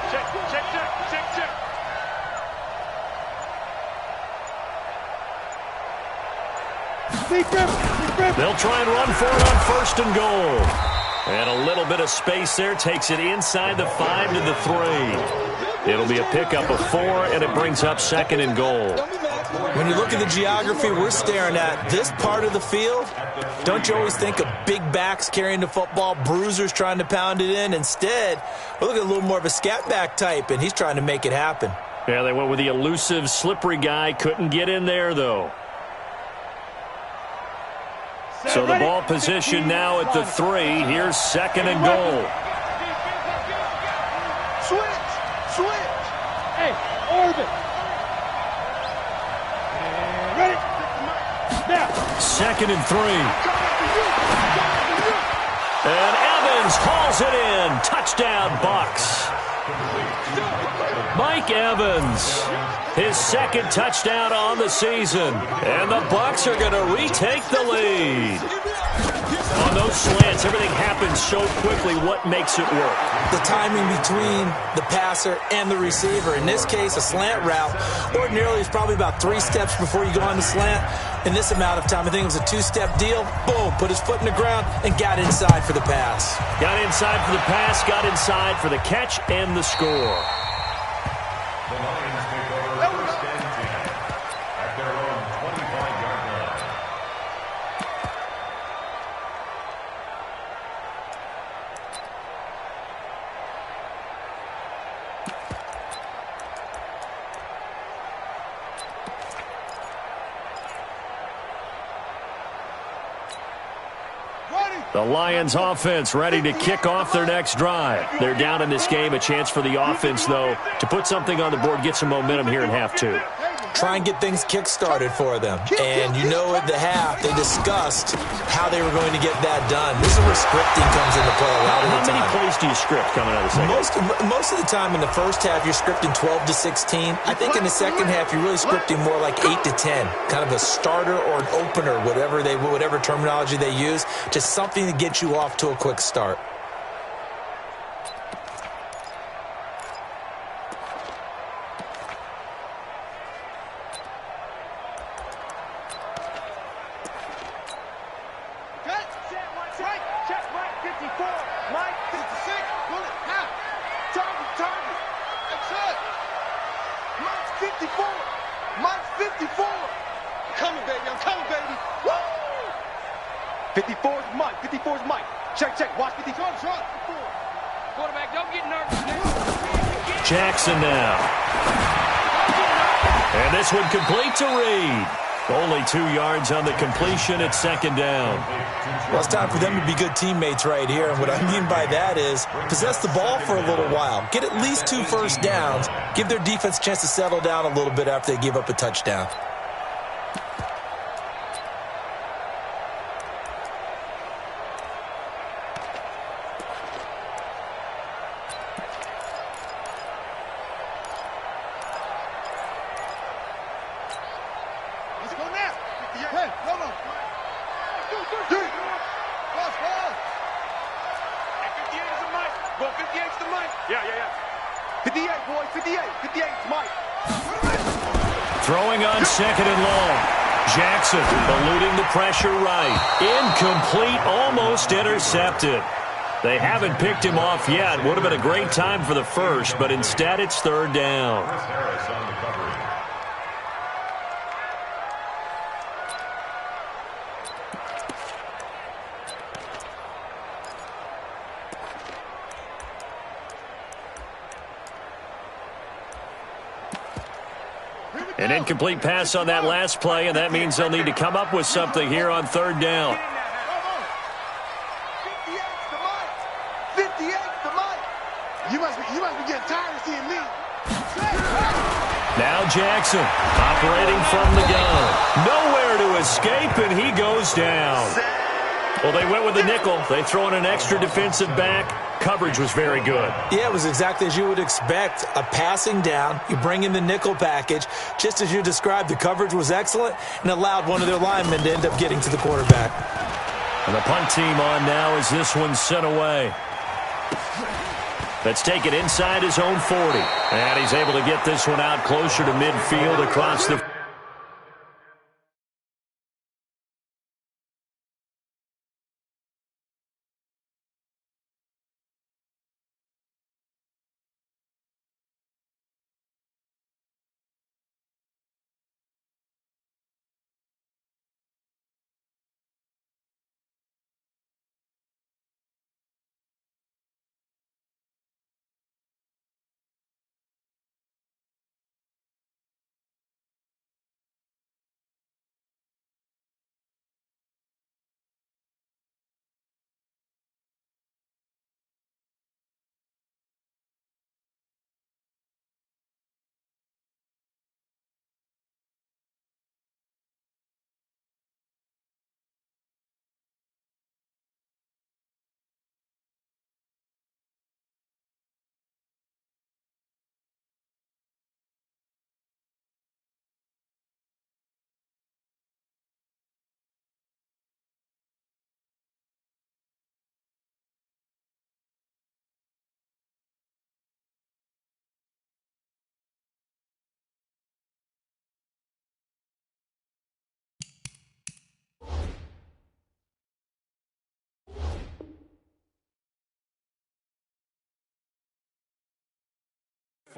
Check. Deep rip. They'll try and run for it on first and goal. And a little bit of space there takes it inside the 5 to the 3. It'll be a pickup of 4, and it brings up second and goal. When you look at the geography we're staring at, this part of the field, don't you always think of big backs carrying the football, bruisers trying to pound it in? Instead, we're looking at a little more of a scat back type, and he's trying to make it happen. Yeah, they went with the elusive, slippery guy. Couldn't get in there, though. So the ball position now at the 3. Here's second and goal. Switch. Hey, orbit. And ready. Now. Second and 3. And Evans hauls it in. Touchdown, Bucs. Mike Evans, his second touchdown on the season. And the Bucs are going to retake the lead. On those slants, everything happens so quickly. What makes it work? The timing between the passer and the receiver. In this case, a slant route ordinarily is probably about 3 steps before you go on the slant. In this amount of time, I think it was a 2-step deal. Boom, put his foot in the ground and got inside for the pass. Got inside for the pass, got inside for the catch and the score. The Lions take over first and 10 at their own 25-yard line. The Lions offense ready to kick off their next drive. They're down in this game. A chance for the offense, though, to put something on the board, get some momentum here in half two. Try and get things kick-started for them. And you know at the half, they discussed how they were going to get that done. This is where scripting comes into play a lot of the time. How many plays do you script coming out of the second? Most of the time in the first half, you're scripting 12 to 16. I think in the second half, you're really scripting more like 8 to 10. Kind of a starter or an opener, whatever terminology they use. Just something to get you off to a quick start. Jackson now. And this one complete to Reed. Only 2 yards on the completion at second down. Well, it's time for them to be good teammates right here. And what I mean by that is possess the ball for a little while. Get at least 2 first downs. Give their defense a chance to settle down a little bit after they give up a touchdown. Throwing on second and long. Jackson eluding the pressure right. Incomplete, almost intercepted. They haven't picked him off yet. Would have been a great time for the first, but instead it's third down. An incomplete pass on that last play, and that means they'll need to come up with something here on third down. 58 to Mike. You must be getting tired of seeing me. Now Jackson operating from the gun. Nowhere to escape, and he goes down. Well, they went with the nickel. They throw in an extra defensive back. Coverage was very good. Yeah, it was exactly as you would expect. A passing down, you bring in the nickel package. Just as you described, the coverage was excellent and allowed one of their linemen to end up getting to the quarterback. And the punt team on now as this one's sent away. Let's take it inside his own 40. And he's able to get this one out closer to midfield across the...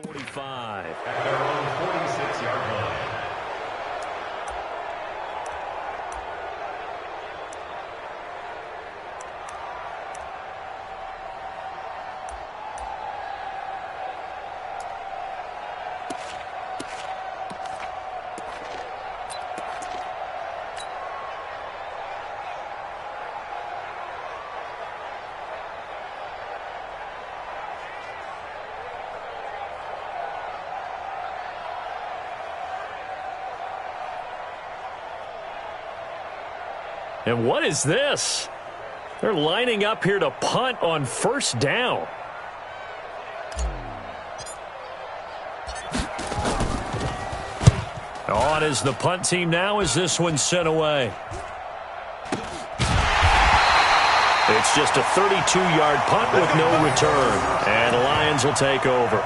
.45. At their own 46-yard line. And what is this? They're lining up here to punt on first down. On is the punt team now as this one's sent away. It's just a 32-yard punt with no return. And the Lions will take over.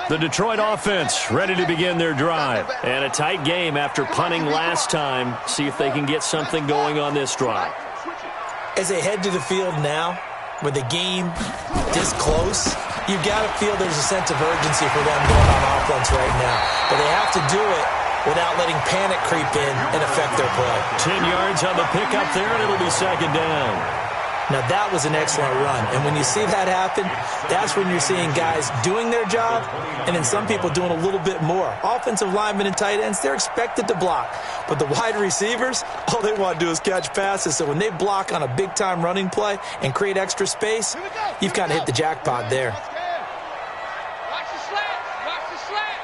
The Detroit offense ready to begin their drive. And a tight game after punting last time. See if they can get something going on this drive. As they head to the field now, with the game this close, you've got to feel there's a sense of urgency for them going on offense right now. But they have to do it without letting panic creep in and affect their play. 10 yards on the pickup there, and it'll be second down. Now, that was an excellent run. And when you see that happen, that's when you're seeing guys doing their job and then some people doing a little bit more. Offensive linemen and tight ends, they're expected to block. But the wide receivers, all they want to do is catch passes. So when they block on a big-time running play and create extra space, you've kind of hit the jackpot there. Watch the slats. Watch the slats.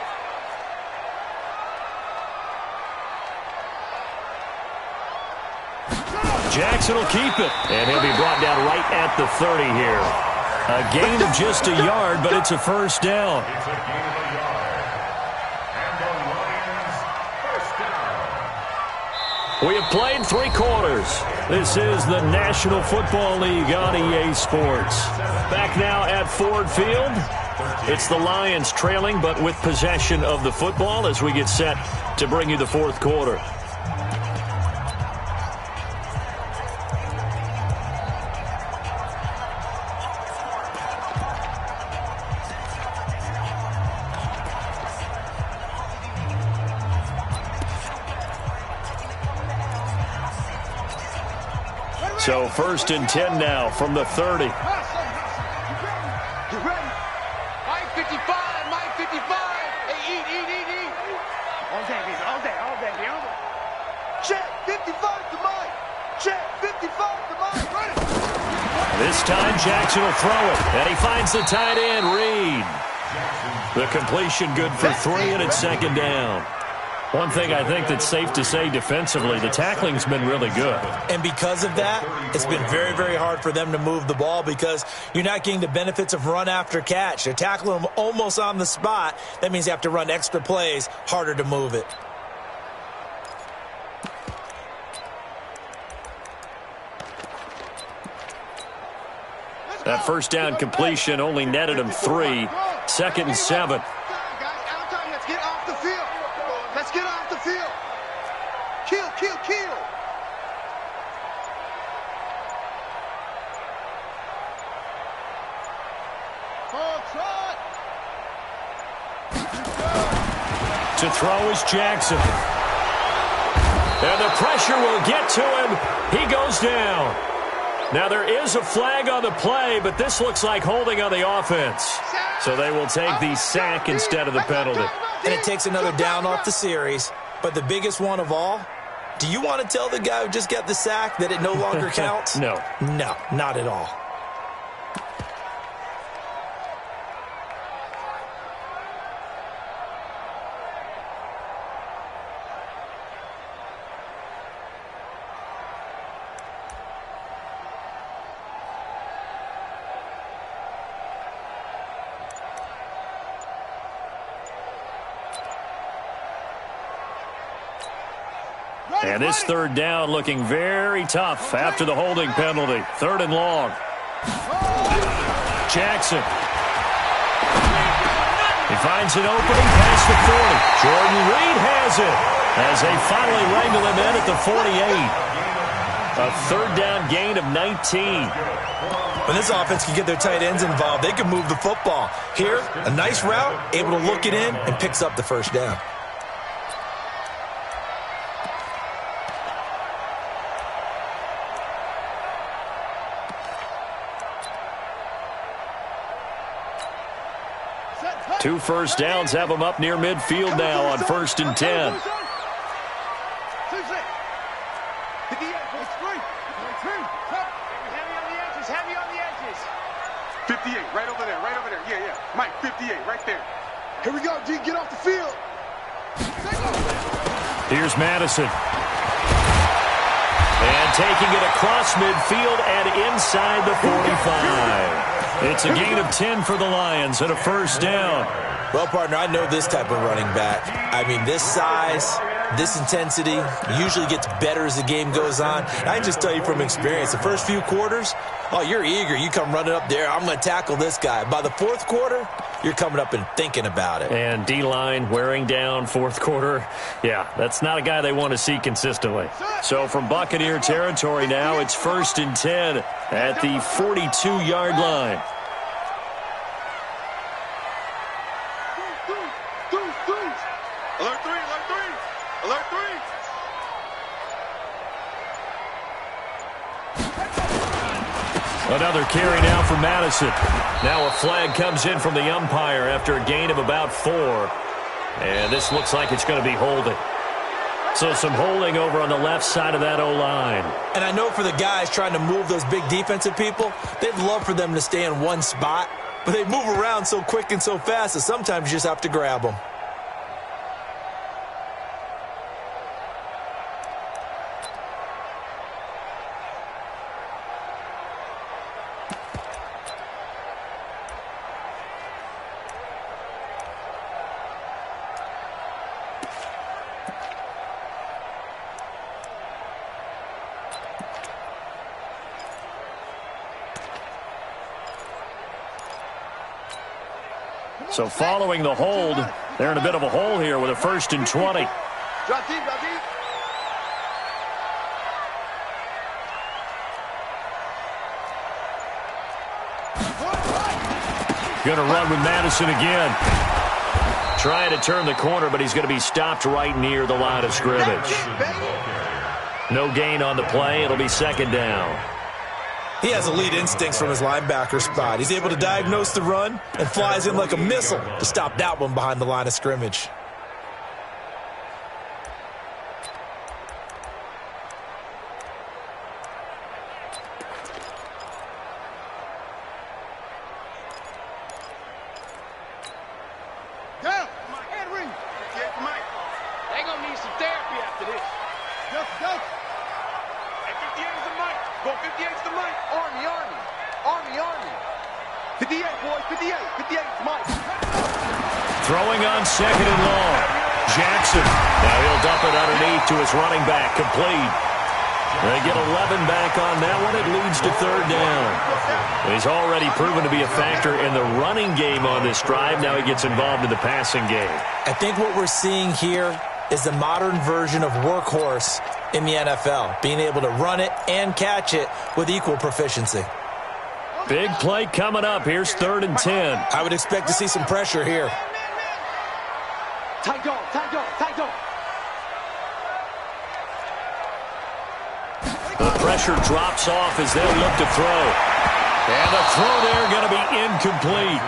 Jackson will keep it, and he'll be brought down right at the 30 here. A gain of just a yard, but it's a first down. It's a gain of a yard. And the Lions first down. We have played 3 quarters. This is the National Football League on EA Sports. Back now at Ford Field. It's the Lions trailing, but with possession of the football as we get set to bring you the fourth quarter. So first and 10 now from the 30. Get ready. Mike 55, Mike 55. Hey, eat. All day, baby, all day. Check, 55 to Mike. Check, 55 to Mike. Ready. This time Jackson will throw it, and he finds the tight end, Reed. The completion good for 3, and it's second down. One thing I think that's safe to say defensively, the tackling's been really good. And because of that, it's been very, very hard for them to move the ball because you're not getting the benefits of run after catch. They're tackling them almost on the spot. That means you have to run extra plays, harder to move it. That first down completion only netted him 3. Second and 7. Let's get off the field. Let's get off the field. Kill. To throw is Jackson. And the pressure will get to him. He goes down. Now there is a flag on the play, but this looks like holding on the offense. So they will take the sack instead of the penalty. And it takes another down off the series. But the biggest one of all, do you want to tell the guy who just got the sack that it no longer counts? No. No, not at all. And this third down looking very tough after the holding penalty. Third and long. Jackson. He finds an opening past the 40. Jordan Reed has it as they finally wrangle him in at the 48. A third down gain of 19. When this offense can get their tight ends involved, they can move the football. Here, a nice route, able to look it in, and picks up the first down. 2 first downs have them up near midfield now on 1st and 10. 58, right over there, right over there. Yeah, yeah. Mike, 58, right there. Here we go, G. Get off the field. Here's Madison. And taking it across midfield and inside the 45. It's a gain of 10 for the Lions and a first down. Well, partner, I know this type of running back. I mean, this size, this intensity usually gets better as the game goes on. And I can just tell you from experience, the first few quarters, oh, you're eager. You come running up there, I'm going to tackle this guy. By the 4th quarter, you're coming up and thinking about it. And D-line wearing down 4th quarter. Yeah, that's not a guy they want to see consistently. So from Buccaneer territory now, it's 1st and 10 at the 42-yard line. Alert 3, alert 3, alert 3. Another carry now for Madison. Now a flag comes in from the umpire after a gain of about 4. And this looks like it's going to be holding. So some holding over on the left side of that O-line. And I know for the guys trying to move those big defensive people, they'd love for them to stay in one spot. But they move around so quick and so fast that sometimes you just have to grab them. So following the hold, they're in a bit of a hole here with a 1st and 20. Drop deep, drop deep. Going to run with Madison again. Trying to turn the corner, but he's going to be stopped right near the line of scrimmage. No gain on the play. It'll be 2nd down. He has elite instincts from his linebacker spot. He's able to diagnose the run and flies in like a missile to stop that one behind the line of scrimmage. Down. Head ring. 58 for Mike. They gonna need some therapy after this. Go. Hey, 58 is the Mike. Go 58 is the Mike. Army. 58, boys. 58 is Mike. Throwing on 2nd and long. Jackson. Now he'll dump it underneath to his running back. Complete. They get 11 back on that one. It leads to 3rd down. He's already proven to be a factor in the running game on this drive. Now he gets involved in the passing game. I think what we're seeing here is the modern version of workhorse in the NFL, being able to run it and catch it with equal proficiency. Big play coming up. Here's 3rd and 10. I would expect to see some pressure here. Tight dog. The pressure drops off as they'll look to throw. And the throw there going to be incomplete.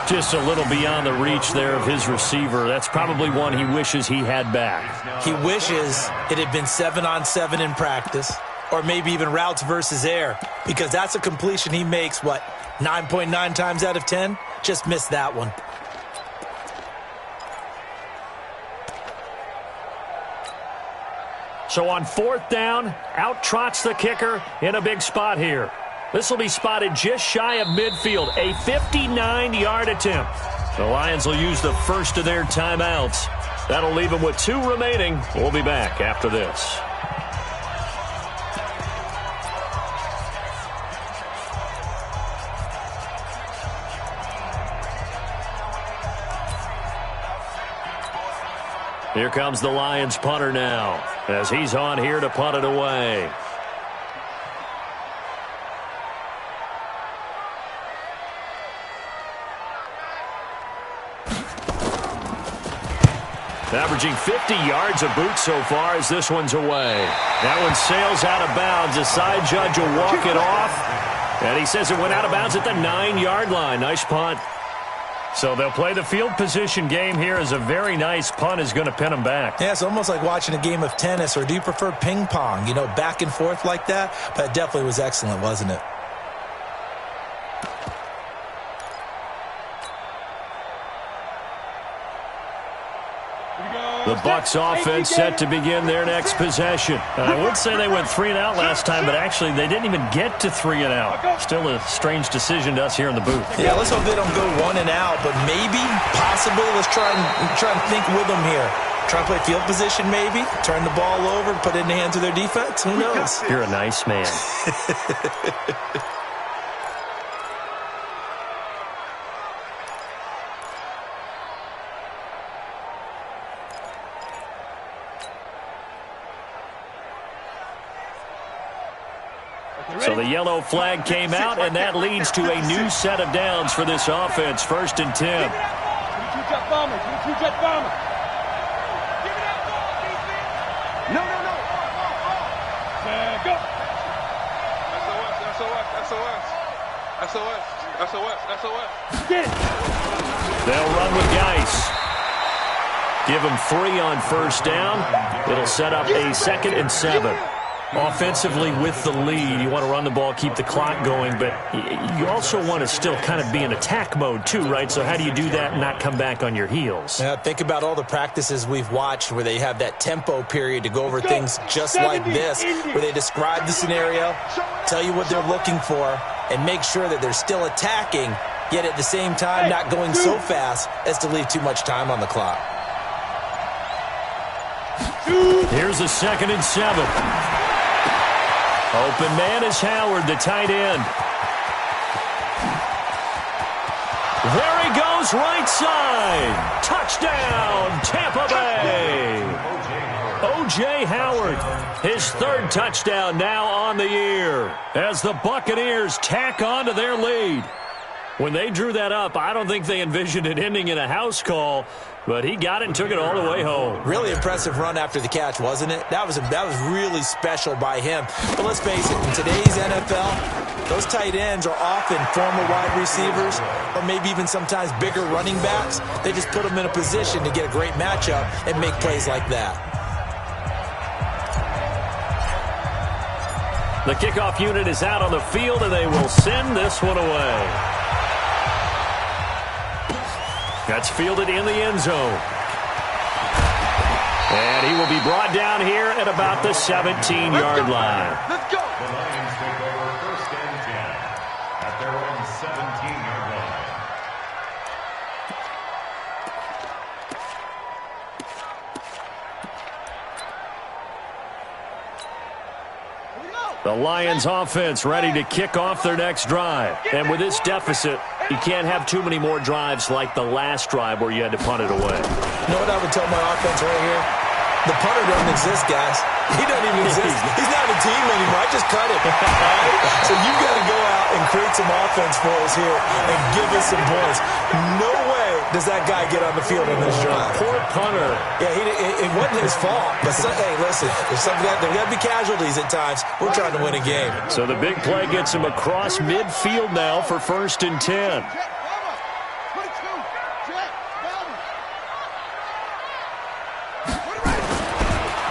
Just a little beyond the reach there of his receiver. That's probably one he wishes he had back. He wishes it had been 7-on-7 in practice, or maybe even routes versus air, because that's a completion he makes, 9.9 times out of 10? Just missed that one. So on 4th down, out trots the kicker in a big spot here. This will be spotted just shy of midfield, a 59-yard attempt. The Lions will use the first of their timeouts. That'll leave them with 2 remaining. We'll be back after this. Here comes the Lions punter now, as he's on here to punt it away. Averaging 50 yards a boot so far as this one's away. That one sails out of bounds. The side judge will walk it off. And he says it went out of bounds at the 9-yard line. Nice punt. So they'll play the field position game here as a very nice punt is going to pin them back. Yeah, it's almost like watching a game of tennis, or do you prefer ping pong? You know, back and forth like that? But it definitely was excellent, wasn't it? The Bucs offense set to begin their next possession. I would say they went 3 and out last time, but actually they didn't even get to 3 and out. Still a strange decision to us here in the booth. Yeah, let's hope they don't go 1 and out, but maybe, possibly, let's try and think with them here. Try and play field position maybe, turn the ball over, put it in the hands of their defense. Who knows? You're a nice man. So the yellow flag came out, and that leads to a new set of downs for this offense. 1st and 10. Two-jet bomber. Two-jet bomber. No. Go. SOS. Get it. They'll run with Geis. Give them 3 on 1st down. It'll set up a 2nd and 7. Offensively with the lead, you want to run the ball, keep the clock going, but you also want to still kind of be in attack mode too, right? So how do you do that and not come back on your heels? Yeah, think about all the practices we've watched where they have that tempo period to go over things just like this, where they describe the scenario, tell you what they're looking for, and make sure that they're still attacking, yet at the same time not going so fast as to leave too much time on the clock. Here's a 2nd and 7. Open man is Howard, the tight end. There he goes, right side. Touchdown, Tampa Bay. O.J. Howard, his 3rd touchdown now on the year as the Buccaneers tack on to their lead. When they drew that up, I don't think they envisioned it ending in a house call, but he got it and took it all the way home. Really impressive run after the catch, wasn't it? That was really special by him. But let's face it, in today's NFL, those tight ends are often former wide receivers or maybe even sometimes bigger running backs. They just put them in a position to get a great matchup and make plays like that. The kickoff unit is out on the field, and they will send this one away. That's fielded in the end zone. And he will be brought down here at about the 17-yard line. Let's go. The Lions take over 1st and 10 at their own 17-yard line. The Lions offense ready to kick off their next drive. And with this deficit, you can't have too many more drives like the last drive where you had to punt it away. You know what I would tell my offense right here? The punter doesn't exist, guys. He doesn't even exist. He's not a team anymore. I just cut him. Right? So you've got to go out and create some offense for us here and give us some points. No way does that guy get on the field on this drive. Poor punter. Yeah, it wasn't his fault. But, hey, listen, there's got to be casualties at times. We're trying to win a game. So the big play gets him across midfield now for 1st and 10.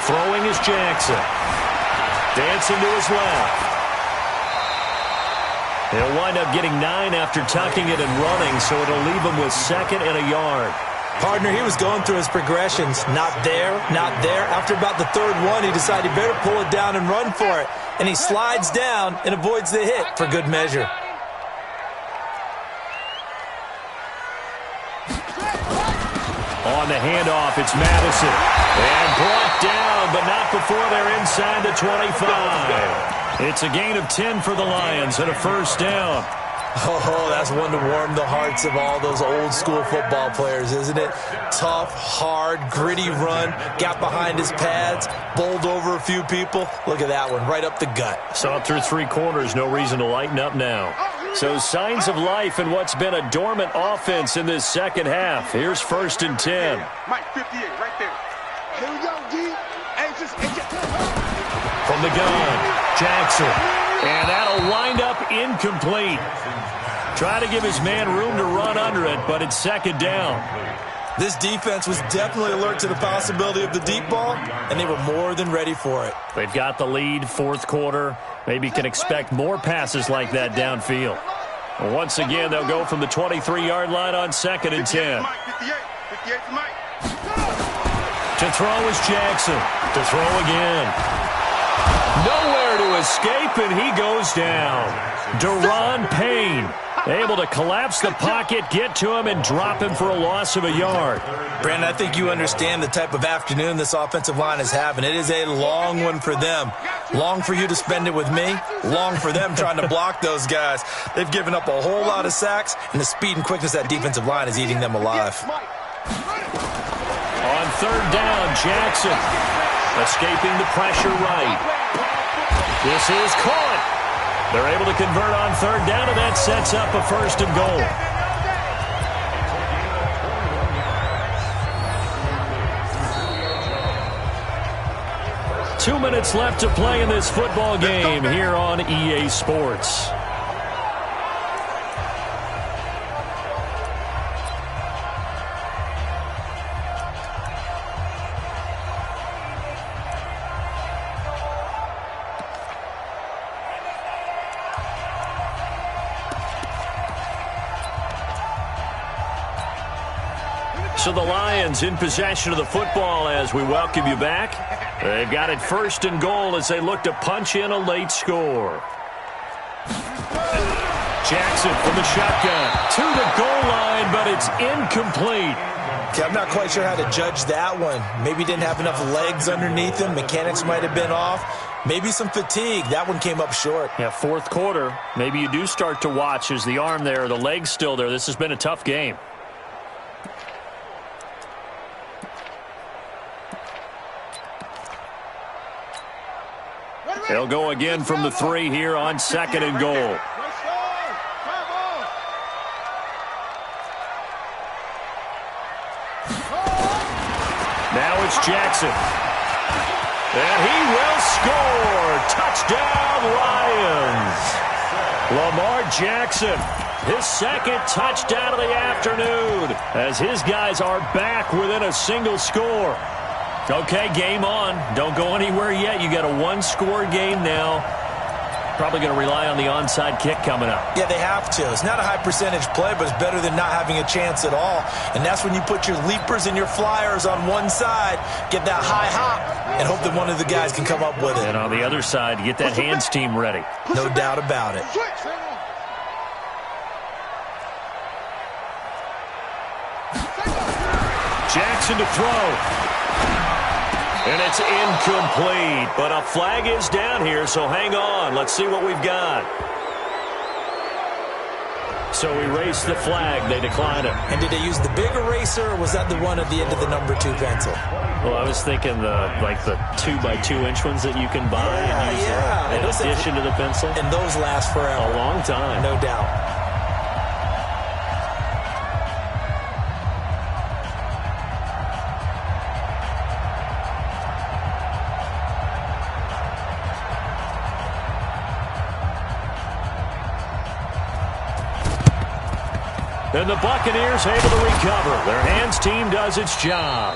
Throwing is Jackson. Dancing to his left. He'll wind up getting 9 after tucking it and running, so it'll leave him with 2nd and a yard. Partner, he was going through his progressions. Not there, not there. After about the 3rd one, he decided he better pull it down and run for it. And he slides down and avoids the hit for good measure. On the handoff, it's Madison. And brought down, but not before they're inside the 25. It's a gain of 10 for the Lions and a 1st down. Oh, that's one to warm the hearts of all those old school football players, isn't it? Tough, hard, gritty run, got behind his pads, bowled over a few people. Look at that one, right up the gut. Saw it through 3 quarters, no reason to lighten up now. So signs of life in what's been a dormant offense in this 2nd half. Here's 1st and 10. Mike, 58, right there. Here we go, D. From the gun, Jackson. And that'll wind up incomplete. Trying to give his man room to run under it, but it's second down. This defense was definitely alert to the possibility of the deep ball, and they were more than ready for it. They've got the lead, fourth quarter. Maybe can expect more passes like that downfield. Well, once again, they'll go from the 23-yard line on 2nd and 10. 58 to Mike. To throw is Jackson. To throw again. Nowhere to escape, and he goes down. Deron Payne able to collapse the pocket, get to him, and drop him for a loss of a yard. Brandon, I think you understand the type of afternoon this offensive line is having. It is a long one for them. Long for you to spend it with me. Long for them trying to block those guys. They've given up a whole lot of sacks, and the speed and quickness of that defensive line is eating them alive. On 3rd down, Jackson escaping the pressure right. This is caught. They're able to convert on 3rd down, and that sets up a 1st and goal. Two minutes left to play in this football game here on EA Sports. So the Lions in possession of the football as we welcome you back. They've got it 1st and goal as they look to punch in a late score. Jackson from the shotgun to the goal line, but it's incomplete. Okay, I'm not quite sure how to judge that one. Maybe didn't have enough legs underneath him. Mechanics might have been off. Maybe some fatigue. That one came up short. Yeah, 4th quarter. Maybe you do start to watch. Is the arm there, the leg's still there? This has been a tough game. They'll go again from the 3 here on 2nd and goal. Now it's Jackson. And he will score. Touchdown, Lions. Lamar Jackson, his 2nd touchdown of the afternoon, as his guys are back within a single score. Okay, game on. Don't go anywhere yet. You got a 1-score game now. Probably going to rely on the onside kick coming up. Yeah, they have to. It's not a high percentage play, but it's better than not having a chance at all. And that's when you put your leapers and your flyers on one side, get that high hop, and hope that one of the guys can come up with it. And on the other side, get that hands team ready. No doubt about it. Jackson to throw. And it's incomplete, but a flag is down here, so hang on. Let's see what we've got. So erase the flag. They declined it. And did they use the big eraser, or was that the one at the end of the number 2 pencil? Well, I was thinking the 2x2-inch ones that you can buy and use in addition to the pencil. And those last forever. A long time. No doubt. And the Buccaneers able to recover. Their hands team does its job.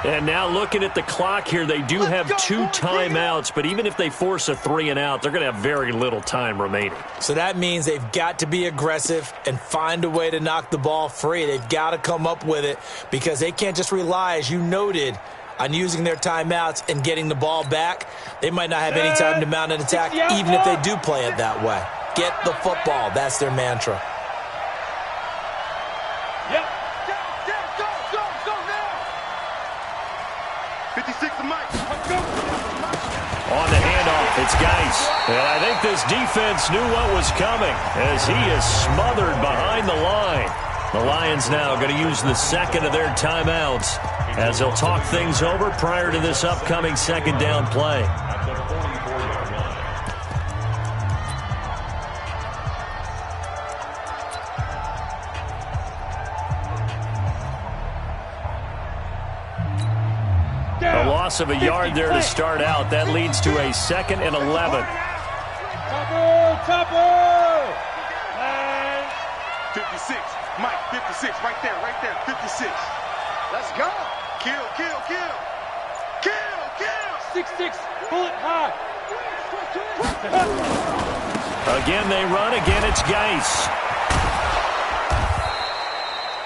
And now looking at the clock here, they do have 2 timeouts, but even if they force a 3-and-out, they're going to have very little time remaining. So that means they've got to be aggressive and find a way to knock the ball free. They've got to come up with it because they can't just rely, as you noted, on using their timeouts and getting the ball back. They might not have any time to mount an attack, even if they do play it that way. Get the football. That's their mantra. Yep. Go now. 56 to Mike. On the handoff, it's Geis. And I think this defense knew what was coming as he is smothered behind the line. The Lions now going to use the 2nd of their timeouts as they'll talk things over prior to this upcoming 2nd down play. A loss of a yard there to start out. That leads to a 2nd and 11. 56. Mike, 56. Right there, 56. Let's go. Kill. 6'6", pull it high. Again, they run. Again, it's Geis.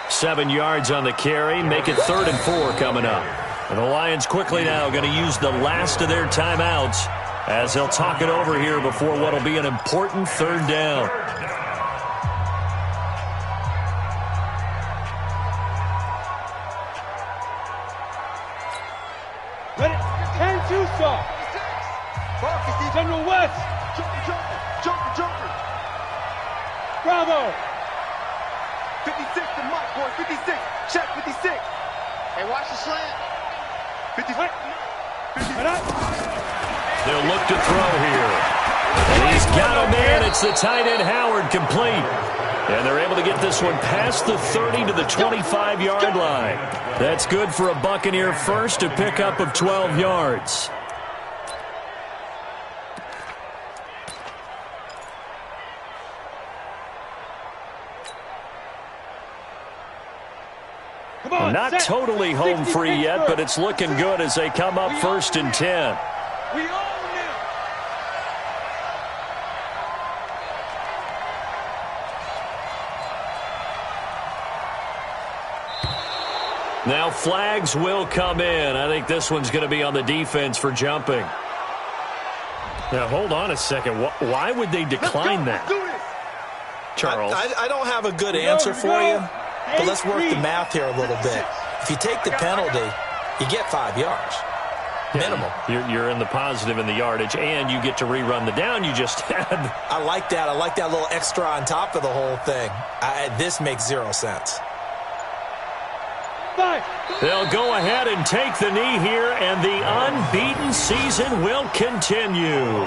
7 yards on the carry. Make it 3rd and 4 coming up. And the Lions quickly now going to use the last of their timeouts as they'll talk it over here before what will be an important 3rd down. Ready? 10-2 stop. General West. Jumper. Bravo. 56 to Mike, boy. 56. Check 56. Hey, watch the slant. 56. They'll look to throw here. And he's got a man. It's the tight end Howard, complete. And they're able to get this one past the 30 to the 25-yard line. That's good for a Buccaneer first, a pickup of 12 yards. On, not set. totally home free yet, but it's looking good as they come up 1st and 10. We own it. Now flags will come in. I think this one's going to be on the defense for jumping. Now hold on a second. Why would they decline that? Charles? I don't have a good answer for you, but let's work the math here a little bit. If you take the penalty, you get 5 yards. Minimum. You're in the positive in the yardage, and you get to rerun the down you just had. I like that. I like that little extra on top of the whole thing. This makes 0 sense. They'll go ahead and take the knee here, and the unbeaten season will continue.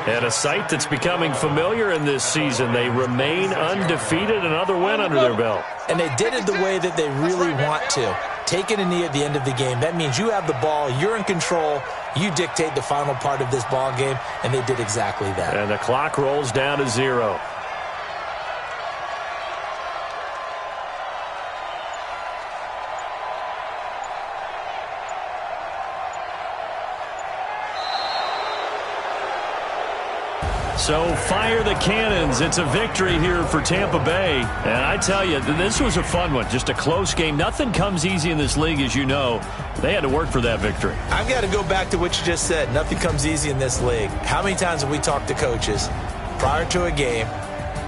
And a sight that's becoming familiar in this season. They remain undefeated, another win under their belt. And they did it the way that they really want to. Taking a knee at the end of the game. That means you have the ball, you're in control, you dictate the final part of this ball game, and they did exactly that. And the clock rolls down to 0. So fire the cannons. It's a victory here for Tampa Bay. And I tell you, this was a fun one. Just a close game. Nothing comes easy in this league, as you know. They had to work for that victory. I've got to go back to what you just said. Nothing comes easy in this league. How many times have we talked to coaches prior to a game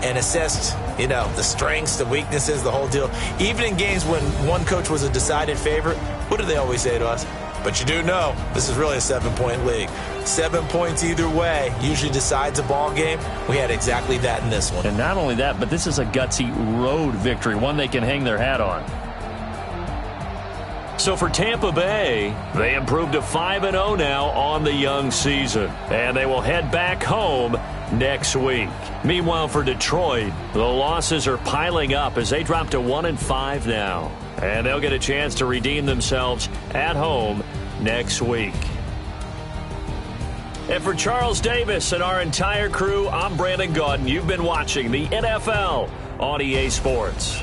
and assessed, the strengths, the weaknesses, the whole deal? Even in games when one coach was a decided favorite, what do they always say to us? But you do know this is really a 7-point league. 7 points either way usually decides a ball game. We had exactly that in this one. And not only that, but this is a gutsy road victory, one they can hang their hat on. So for Tampa Bay, they improved to 5-0 now on the young season. And they will head back home next week. Meanwhile, for Detroit, the losses are piling up as they drop to 1-5 now. And they'll get a chance to redeem themselves at home next week. And for Charles Davis and our entire crew, I'm Brandon Gaudin. You've been watching the NFL on EA Sports.